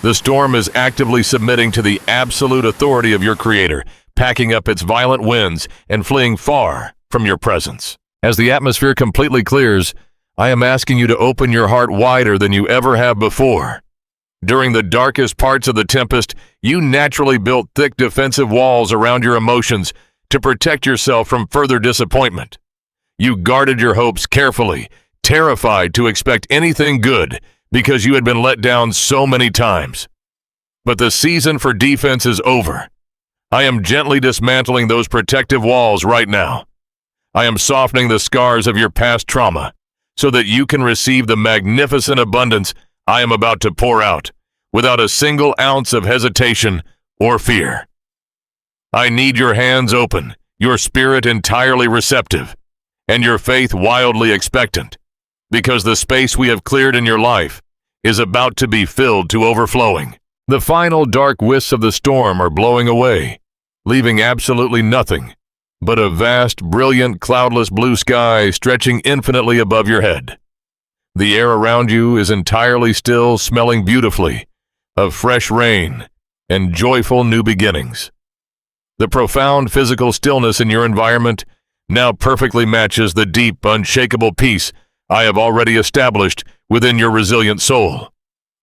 The storm is actively submitting to the absolute authority of your Creator, packing up its violent winds and fleeing far from your presence. As the atmosphere completely clears, I am asking you to open your heart wider than you ever have before. During the darkest parts of the tempest, you naturally built thick defensive walls around your emotions to protect yourself from further disappointment. You guarded your hopes carefully, terrified to expect anything good because you had been let down so many times. But the season for defense is over. I am gently dismantling those protective walls right now. I am softening the scars of your past trauma so that you can receive the magnificent abundance I am about to pour out without a single ounce of hesitation or fear. I need your hands open, your spirit entirely receptive, and your faith wildly expectant, because the space we have cleared in your life is about to be filled to overflowing. The final dark wisps of the storm are blowing away, leaving absolutely nothing but a vast, brilliant, cloudless blue sky stretching infinitely above your head. The air around you is entirely still, smelling beautifully of fresh rain and joyful new beginnings. The profound physical stillness in your environment now perfectly matches the deep, unshakable peace I have already established within your resilient soul.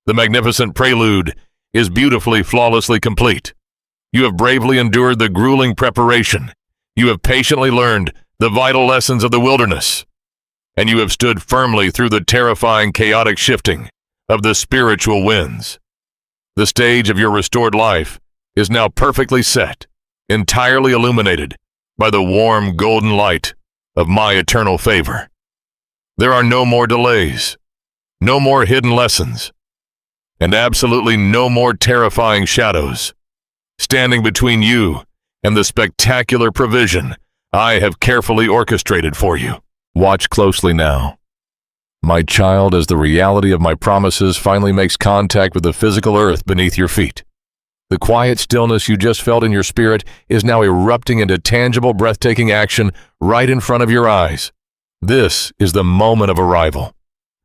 The magnificent prelude is beautifully, flawlessly complete. You have bravely endured the grueling preparation. You have patiently learned the vital lessons of the wilderness. And you have stood firmly through the terrifying, chaotic shifting of the spiritual winds. The stage of your restored life is now perfectly set, entirely illuminated by the warm golden light of my eternal favor. There are no more delays, no more hidden lessons, and absolutely no more terrifying shadows. standing between you and the spectacular provision I have carefully orchestrated for you. Watch closely now. My child, as the reality of my promises finally makes contact with the physical earth beneath your feet. The quiet stillness you just felt in your spirit is now erupting into tangible, breathtaking action right in front of your eyes. This is the moment of arrival.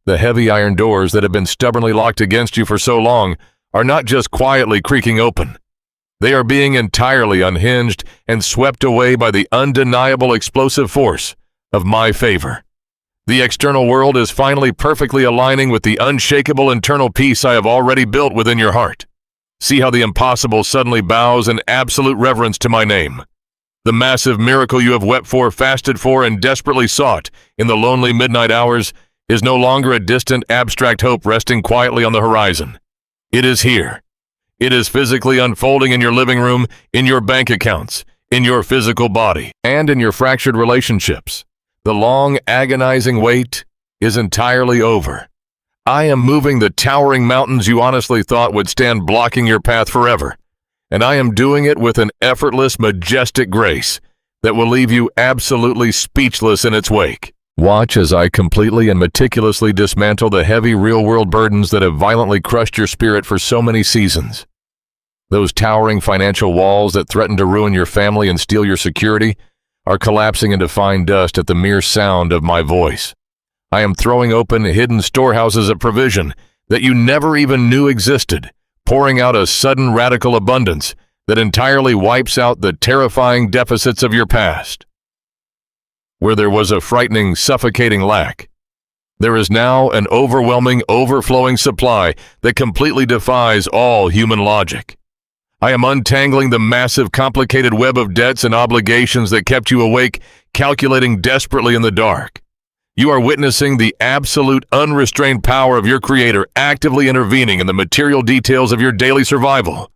The heavy iron doors that have been stubbornly locked against you for so long are not just quietly creaking open. They are being entirely unhinged and swept away by the undeniable explosive force of my favor. The external world is finally perfectly aligning with the unshakable internal peace I have already built within your heart. See how the impossible suddenly bows in absolute reverence to my name. The massive miracle you have wept for, fasted for, and desperately sought in the lonely midnight hours is no longer a distant, abstract hope resting quietly on the horizon. It is here. It is physically unfolding in your living room, in your bank accounts, in your physical body, and in your fractured relationships. The long, agonizing wait is entirely over. I am moving the towering mountains you honestly thought would stand blocking your path forever, and I am doing it with an effortless, majestic grace that will leave you absolutely speechless in its wake. Watch as I completely and meticulously dismantle the heavy real-world burdens that have violently crushed your spirit for so many seasons. Those towering financial walls that threaten to ruin your family and steal your security are collapsing into fine dust at the mere sound of my voice. I am throwing open hidden storehouses of provision that you never even knew existed, pouring out a sudden radical abundance that entirely wipes out the terrifying deficits of your past. Where there was a frightening, suffocating lack, there is now an overwhelming, overflowing supply that completely defies all human logic. I am untangling the massive, complicated web of debts and obligations that kept you awake, calculating desperately in the dark. You are witnessing the absolute, unrestrained power of your Creator actively intervening in the material details of your daily survival.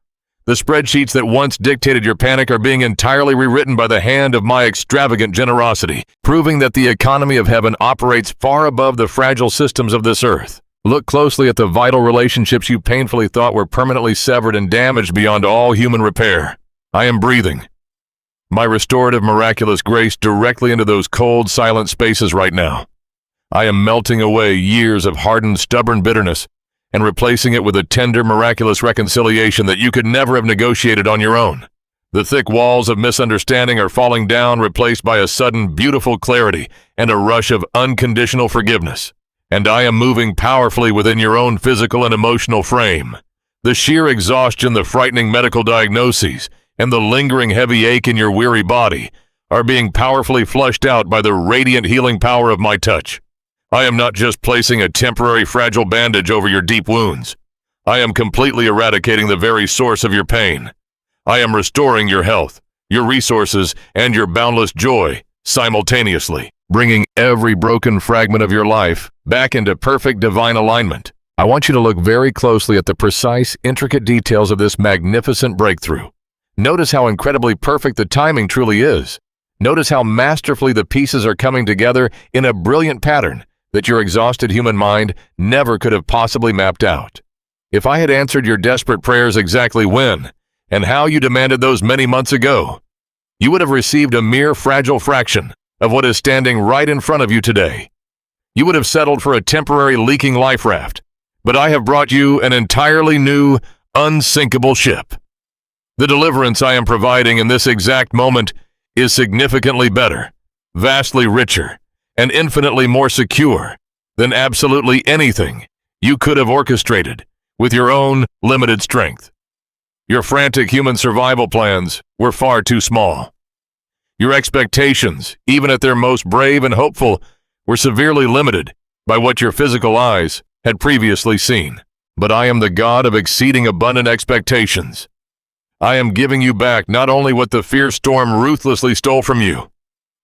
The spreadsheets that once dictated your panic are being entirely rewritten by the hand of my extravagant generosity, proving that the economy of heaven operates far above the fragile systems of this earth. Look closely at the vital relationships you painfully thought were permanently severed and damaged beyond all human repair. I am breathing my restorative, miraculous grace directly into those cold, silent spaces right now. I am melting away years of hardened, stubborn bitterness and replacing it with a tender, miraculous reconciliation that you could never have negotiated on your own. The thick walls of misunderstanding are falling down, replaced by a sudden, beautiful clarity and a rush of unconditional forgiveness. And I am moving powerfully within your own physical and emotional frame. The sheer exhaustion, the frightening medical diagnoses, and the lingering heavy ache in your weary body are being powerfully flushed out by the radiant healing power of my touch. I am not just placing a temporary fragile bandage over your deep wounds. I am completely eradicating the very source of your pain. I am restoring your health, your resources, and your boundless joy simultaneously, bringing every broken fragment of your life back into perfect divine alignment. I want you to look very closely at the precise, intricate details of this magnificent breakthrough. Notice how incredibly perfect the timing truly is. Notice how masterfully the pieces are coming together in a brilliant pattern that your exhausted human mind never could have possibly mapped out. If I had answered your desperate prayers exactly when and how you demanded those many months ago, you would have received a mere fragile fraction of what is standing right in front of you today. You would have settled for a temporary leaking life raft, but I have brought you an entirely new, unsinkable ship. The deliverance I am providing in this exact moment is significantly better, vastly richer, and infinitely more secure than absolutely anything you could have orchestrated with your own limited strength. Your frantic human survival plans were far too small. Your expectations, even at their most brave and hopeful, were severely limited by what your physical eyes had previously seen. But I am the God of exceeding abundant expectations. I am giving you back not only what the fierce storm ruthlessly stole from you,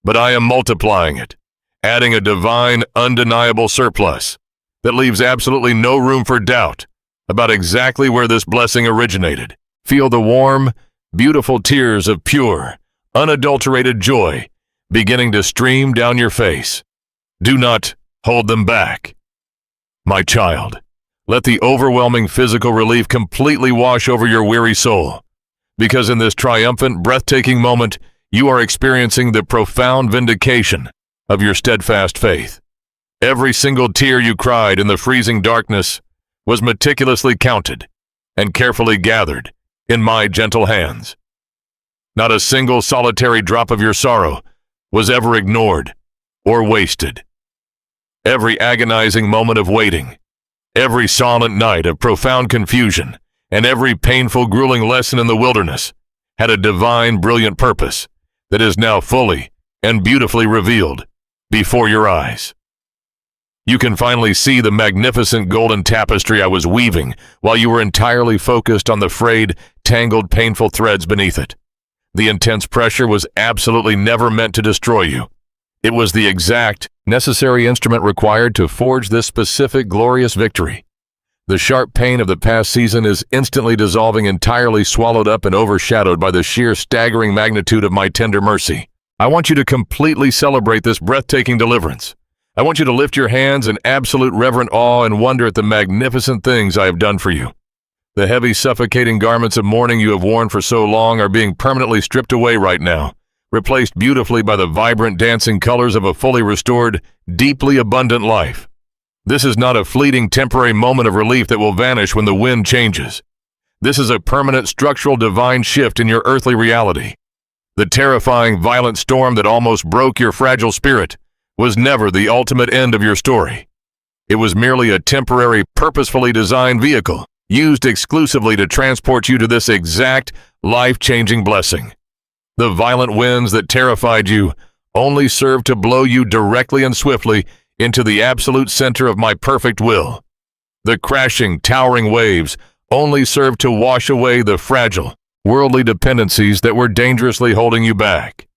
but I am multiplying it, adding a divine, undeniable surplus that leaves absolutely no room for doubt about exactly where this blessing originated. Feel the warm, beautiful tears of pure, unadulterated joy beginning to stream down your face. Do not hold them back. My child, let the overwhelming physical relief completely wash over your weary soul. because in this triumphant, breathtaking moment, you are experiencing the profound vindication of your steadfast faith. Every single tear you cried in the freezing darkness was meticulously counted and carefully gathered in my gentle hands. Not a single solitary drop of your sorrow was ever ignored or wasted. Every agonizing moment of waiting, every silent night of profound confusion, and every painful, grueling lesson in the wilderness had a divine, brilliant purpose that is now fully and beautifully revealed before your eyes. You can finally see the magnificent golden tapestry I was weaving while you were entirely focused on the frayed, tangled, painful threads beneath it. The intense pressure was absolutely never meant to destroy you. It was the exact, necessary instrument required to forge this specific, glorious victory. The sharp pain of the past season is instantly dissolving, entirely swallowed up and overshadowed by the sheer staggering magnitude of my tender mercy. I want you to completely celebrate this breathtaking deliverance. I want you to lift your hands in absolute reverent awe and wonder at the magnificent things I have done for you. The heavy, suffocating garments of mourning you have worn for so long are being permanently stripped away right now, replaced beautifully by the vibrant, dancing colors of a fully restored, deeply abundant life. This is not a fleeting, temporary moment of relief that will vanish when the wind changes. This is a permanent, structural, divine shift in your earthly reality. The terrifying, violent storm that almost broke your fragile spirit was never the ultimate end of your story. It was merely a temporary, purposefully designed vehicle, used exclusively to transport you to this exact, life-changing blessing. The violent winds that terrified you only served to blow you directly and swiftly into the absolute center of my perfect will. The crashing, towering waves only served to wash away the fragile, worldly dependencies that were dangerously holding you back.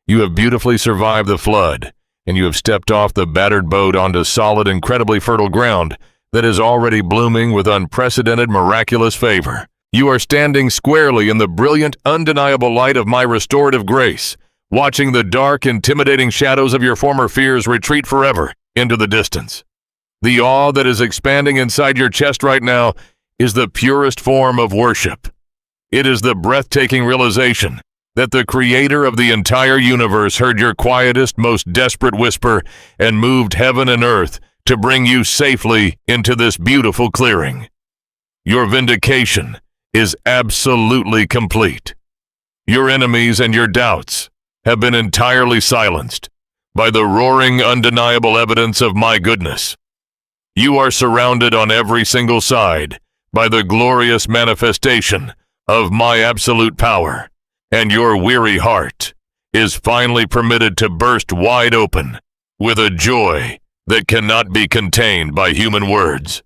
You have beautifully survived the flood, and you have stepped off the battered boat onto solid, incredibly fertile ground that is already blooming with unprecedented, miraculous favor. You are standing squarely in the brilliant, undeniable light of my restorative grace, watching the dark, intimidating shadows of your former fears retreat forever into the distance. The awe that is expanding inside your chest right now is the purest form of worship. It is the breathtaking realization that the Creator of the entire universe heard your quietest, most desperate whisper and moved heaven and earth to bring you safely into this beautiful clearing. Your vindication is absolutely complete. Your enemies and your doubts have been entirely silenced by the roaring, undeniable evidence of my goodness. You are surrounded on every single side by the glorious manifestation of my absolute power, and your weary heart is finally permitted to burst wide open with a joy that cannot be contained by human words.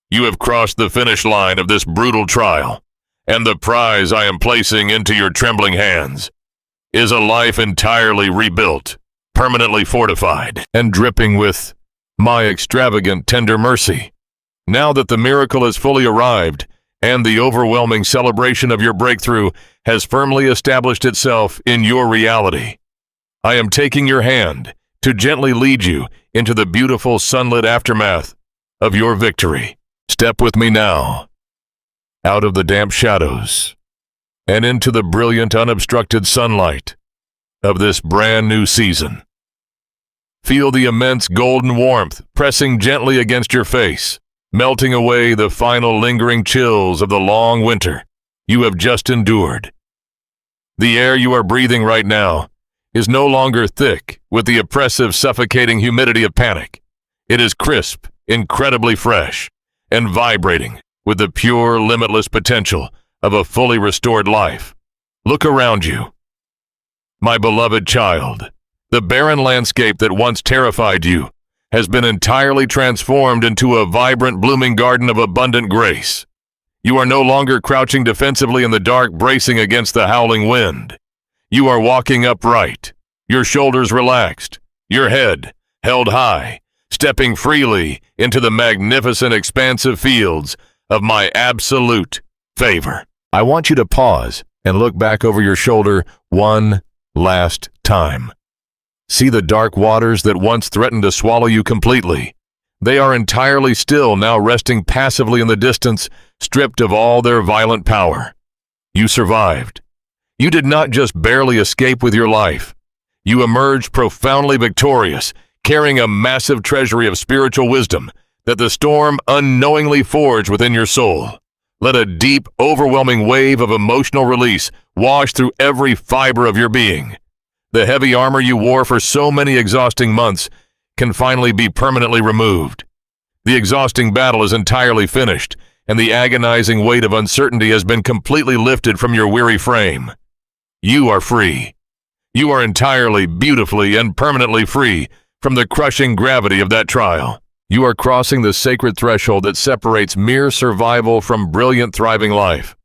You have crossed the finish line of this brutal trial, and the prize I am placing into your trembling hands is a life entirely rebuilt, permanently fortified, and dripping with my extravagant tender mercy. Now that the miracle has fully arrived, and the overwhelming celebration of your breakthrough has firmly established itself in your reality, I am taking your hand to gently lead you into the beautiful sunlit aftermath of your victory. Step with me now, out of the damp shadows, and into the brilliant, unobstructed sunlight of this brand new season. Feel the immense golden warmth pressing gently against your face, melting away the final lingering chills of the long winter you have just endured. The air you are breathing right now is no longer thick with the oppressive, suffocating humidity of panic. It is crisp, incredibly fresh, and vibrating with the pure, limitless potential of a fully restored life. Look around you. My beloved child, the barren landscape that once terrified you has been entirely transformed into a vibrant, blooming garden of abundant grace. You are no longer crouching defensively in the dark, bracing against the howling wind. You are walking upright, your shoulders relaxed, your head held high, stepping freely into the magnificent, expansive fields of my absolute favor. I want you to pause and look back over your shoulder one last time. See the dark waters that once threatened to swallow you completely. They are entirely still, now resting passively in the distance, stripped of all their violent power. You survived, You did not just barely escape with your life. You emerged profoundly victorious, carrying a massive treasury of spiritual wisdom that the storm unknowingly forged within your soul. Let a deep, overwhelming wave of emotional release wash through every fiber of your being. The heavy armor you wore for so many exhausting months can finally be permanently removed. The exhausting battle is entirely finished, and the agonizing weight of uncertainty has been completely lifted from your weary frame. You are free. You are entirely, beautifully, and permanently free from the crushing gravity of that trial. You are crossing the sacred threshold that separates mere survival from brilliant, thriving life.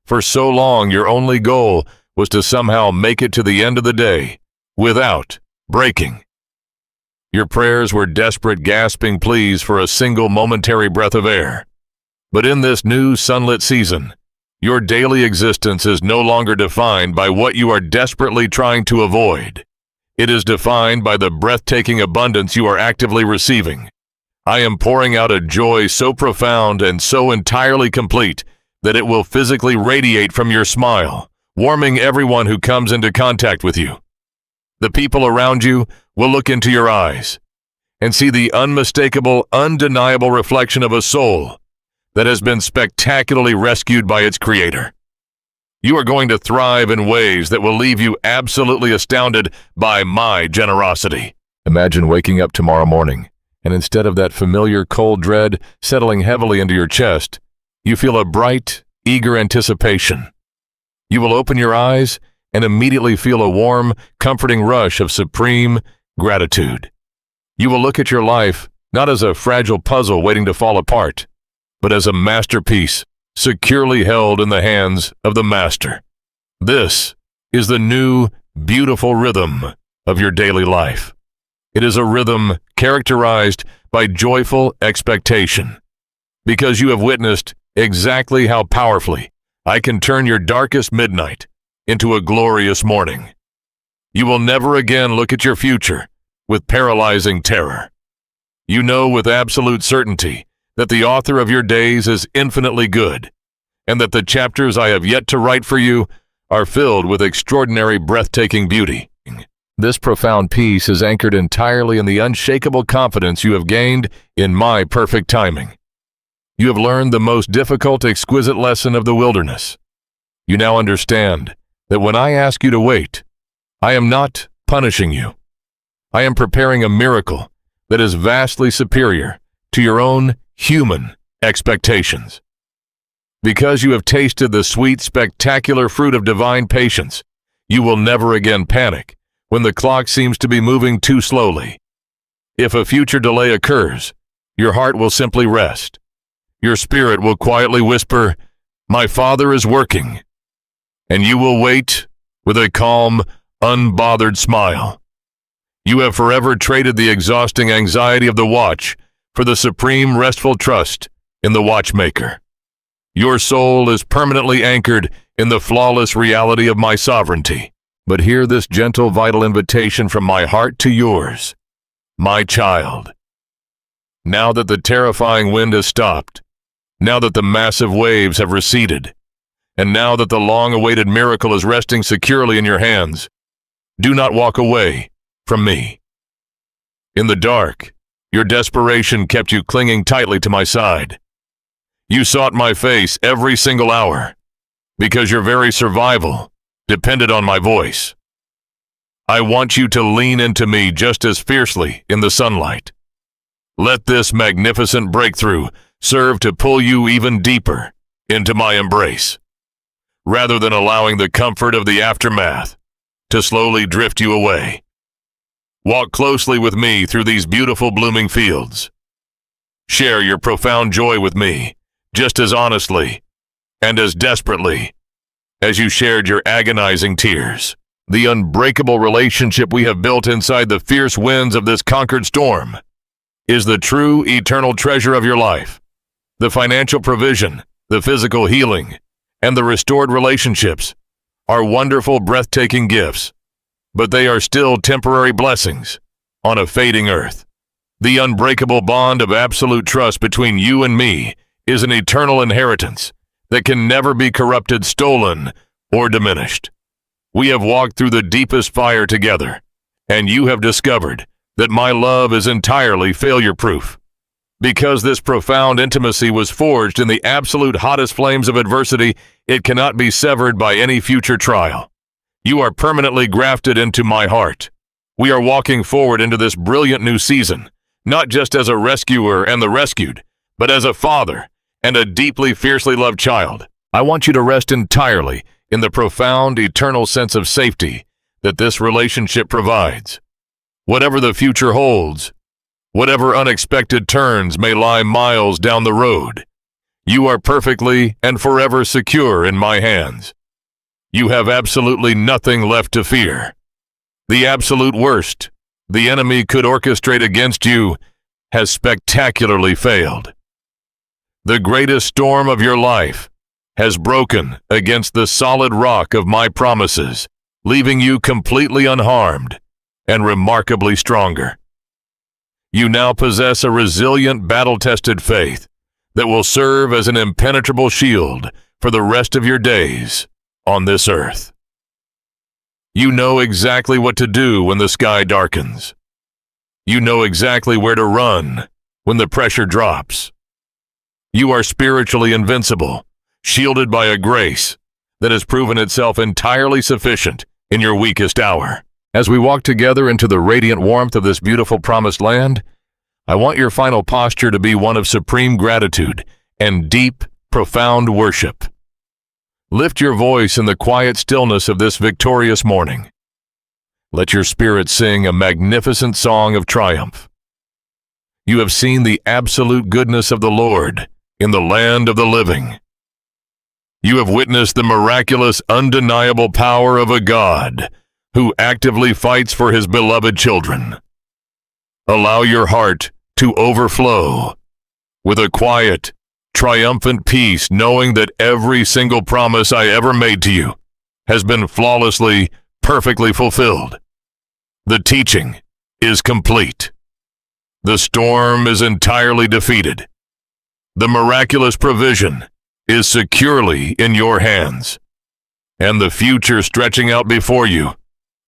For so long, your only goal was to somehow make it to the end of the day without breaking. Your prayers were desperate, gasping pleas for a single momentary breath of air. But in this new sunlit season, your daily existence is no longer defined by what you are desperately trying to avoid. It is defined by the breathtaking abundance you are actively receiving. I am pouring out a joy so profound and so entirely complete that it will physically radiate from your smile, warming everyone who comes into contact with you. The people around you will look into your eyes and see the unmistakable, undeniable reflection of a soul that has been spectacularly rescued by its creator. You are going to thrive in ways that will leave you absolutely astounded by my generosity. Imagine waking up tomorrow morning, and instead of that familiar cold dread settling heavily into your chest, you feel a bright, eager anticipation. You will open your eyes and immediately feel a warm, comforting rush of supreme gratitude. You will look at your life not as a fragile puzzle waiting to fall apart, but as a masterpiece securely held in the hands of the Master. This is the new, beautiful rhythm of your daily life. It is a rhythm characterized by joyful expectation, because you have witnessed exactly how powerfully I can turn your darkest midnight into a glorious morning. You will never again look at your future with paralyzing terror. You know with absolute certainty that the author of your days is infinitely good, and that the chapters I have yet to write for you are filled with extraordinary, breathtaking beauty. This profound peace is anchored entirely in the unshakable confidence you have gained in my perfect timing. You have learned the most difficult, exquisite lesson of the wilderness. You now understand that when I ask you to wait, I am not punishing you. I am preparing a miracle that is vastly superior to your own human expectations. Because you have tasted the sweet, spectacular fruit of divine patience, you will never again panic when the clock seems to be moving too slowly. If a future delay occurs, your heart will simply rest. Your spirit will quietly whisper, "My Father is working," and you will wait with a calm, unbothered smile. You have forever traded the exhausting anxiety of the watch for the supreme restful trust in the watchmaker. Your soul is permanently anchored in the flawless reality of my sovereignty. But hear this gentle, vital invitation from my heart to yours. My child, now that the terrifying wind has stopped, now that the massive waves have receded, and now that the long-awaited miracle is resting securely in your hands, do not walk away from me. In the dark, your desperation kept you clinging tightly to my side. You sought my face every single hour, because your very survival depended on my voice. I want you to lean into me just as fiercely in the sunlight. Let this magnificent breakthrough serve to pull you even deeper into my embrace, rather than allowing the comfort of the aftermath to slowly drift you away. Walk closely with me through these beautiful blooming fields. Share your profound joy with me, just as honestly and as desperately as you shared your agonizing tears. The unbreakable relationship we have built inside the fierce winds of this conquered storm is the true eternal treasure of your life. The financial provision, the physical healing, and the restored relationships are wonderful, breathtaking gifts, but they are still temporary blessings on a fading earth. The unbreakable bond of absolute trust between you and me is an eternal inheritance that can never be corrupted, stolen, or diminished. We have walked through the deepest fire together, and you have discovered that my love is entirely failure-proof. Because this profound intimacy was forged in the absolute hottest flames of adversity, it cannot be severed by any future trial. You are permanently grafted into my heart. We are walking forward into this brilliant new season, not just as a rescuer and the rescued, but as a father and a deeply, fiercely loved child. I want you to rest entirely in the profound, eternal sense of safety that this relationship provides. Whatever the future holds, whatever unexpected turns may lie miles down the road, you are perfectly and forever secure in my hands. You have absolutely nothing left to fear. The absolute worst the enemy could orchestrate against you has spectacularly failed. The greatest storm of your life has broken against the solid rock of my promises, leaving you completely unharmed and remarkably stronger. You now possess a resilient, battle-tested faith that will serve as an impenetrable shield for the rest of your days on this earth. You know exactly what to do when the sky darkens. You know exactly where to run when the pressure drops. You are spiritually invincible, shielded by a grace that has proven itself entirely sufficient in your weakest hour. As we walk together into the radiant warmth of this beautiful promised land, I want your final posture to be one of supreme gratitude and deep, profound worship. Lift your voice in the quiet stillness of this victorious morning. Let your spirit sing a magnificent song of triumph. You have seen the absolute goodness of the Lord in the land of the living. You have witnessed the miraculous, undeniable power of a God who actively fights for his beloved children. Allow your heart to overflow with a quiet, triumphant peace, knowing that every single promise I ever made to you has been flawlessly, perfectly fulfilled. The teaching is complete. The storm is entirely defeated. The miraculous provision is securely in your hands, and the future stretching out before you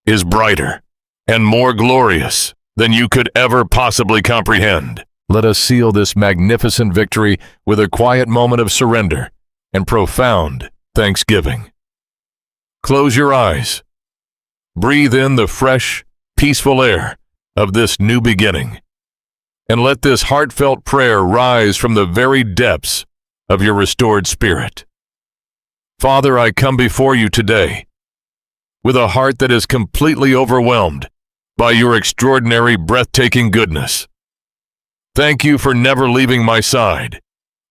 is brighter and more glorious than you could ever possibly comprehend. Let us seal this magnificent victory with a quiet moment of surrender and profound thanksgiving. Close your eyes. Breathe in the fresh, peaceful air of this new beginning, and let this heartfelt prayer rise from the very depths of your restored spirit. Father, I come before you today with a heart that is completely overwhelmed by your extraordinary, breathtaking goodness. Thank you for never leaving my side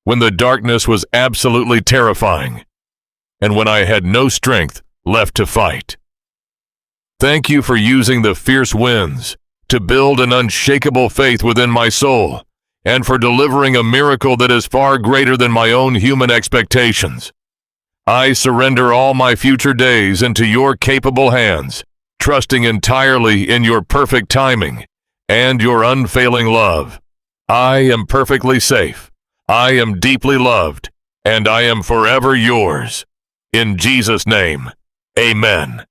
when the darkness was absolutely terrifying and when I had no strength left to fight. Thank you for using the fierce winds to build an unshakable faith within my soul and for delivering a miracle that is far greater than my own human expectations. I surrender all my future days into your capable hands, trusting entirely in your perfect timing and your unfailing love. I am perfectly safe, I am deeply loved, and I am forever yours. In Jesus' name, amen.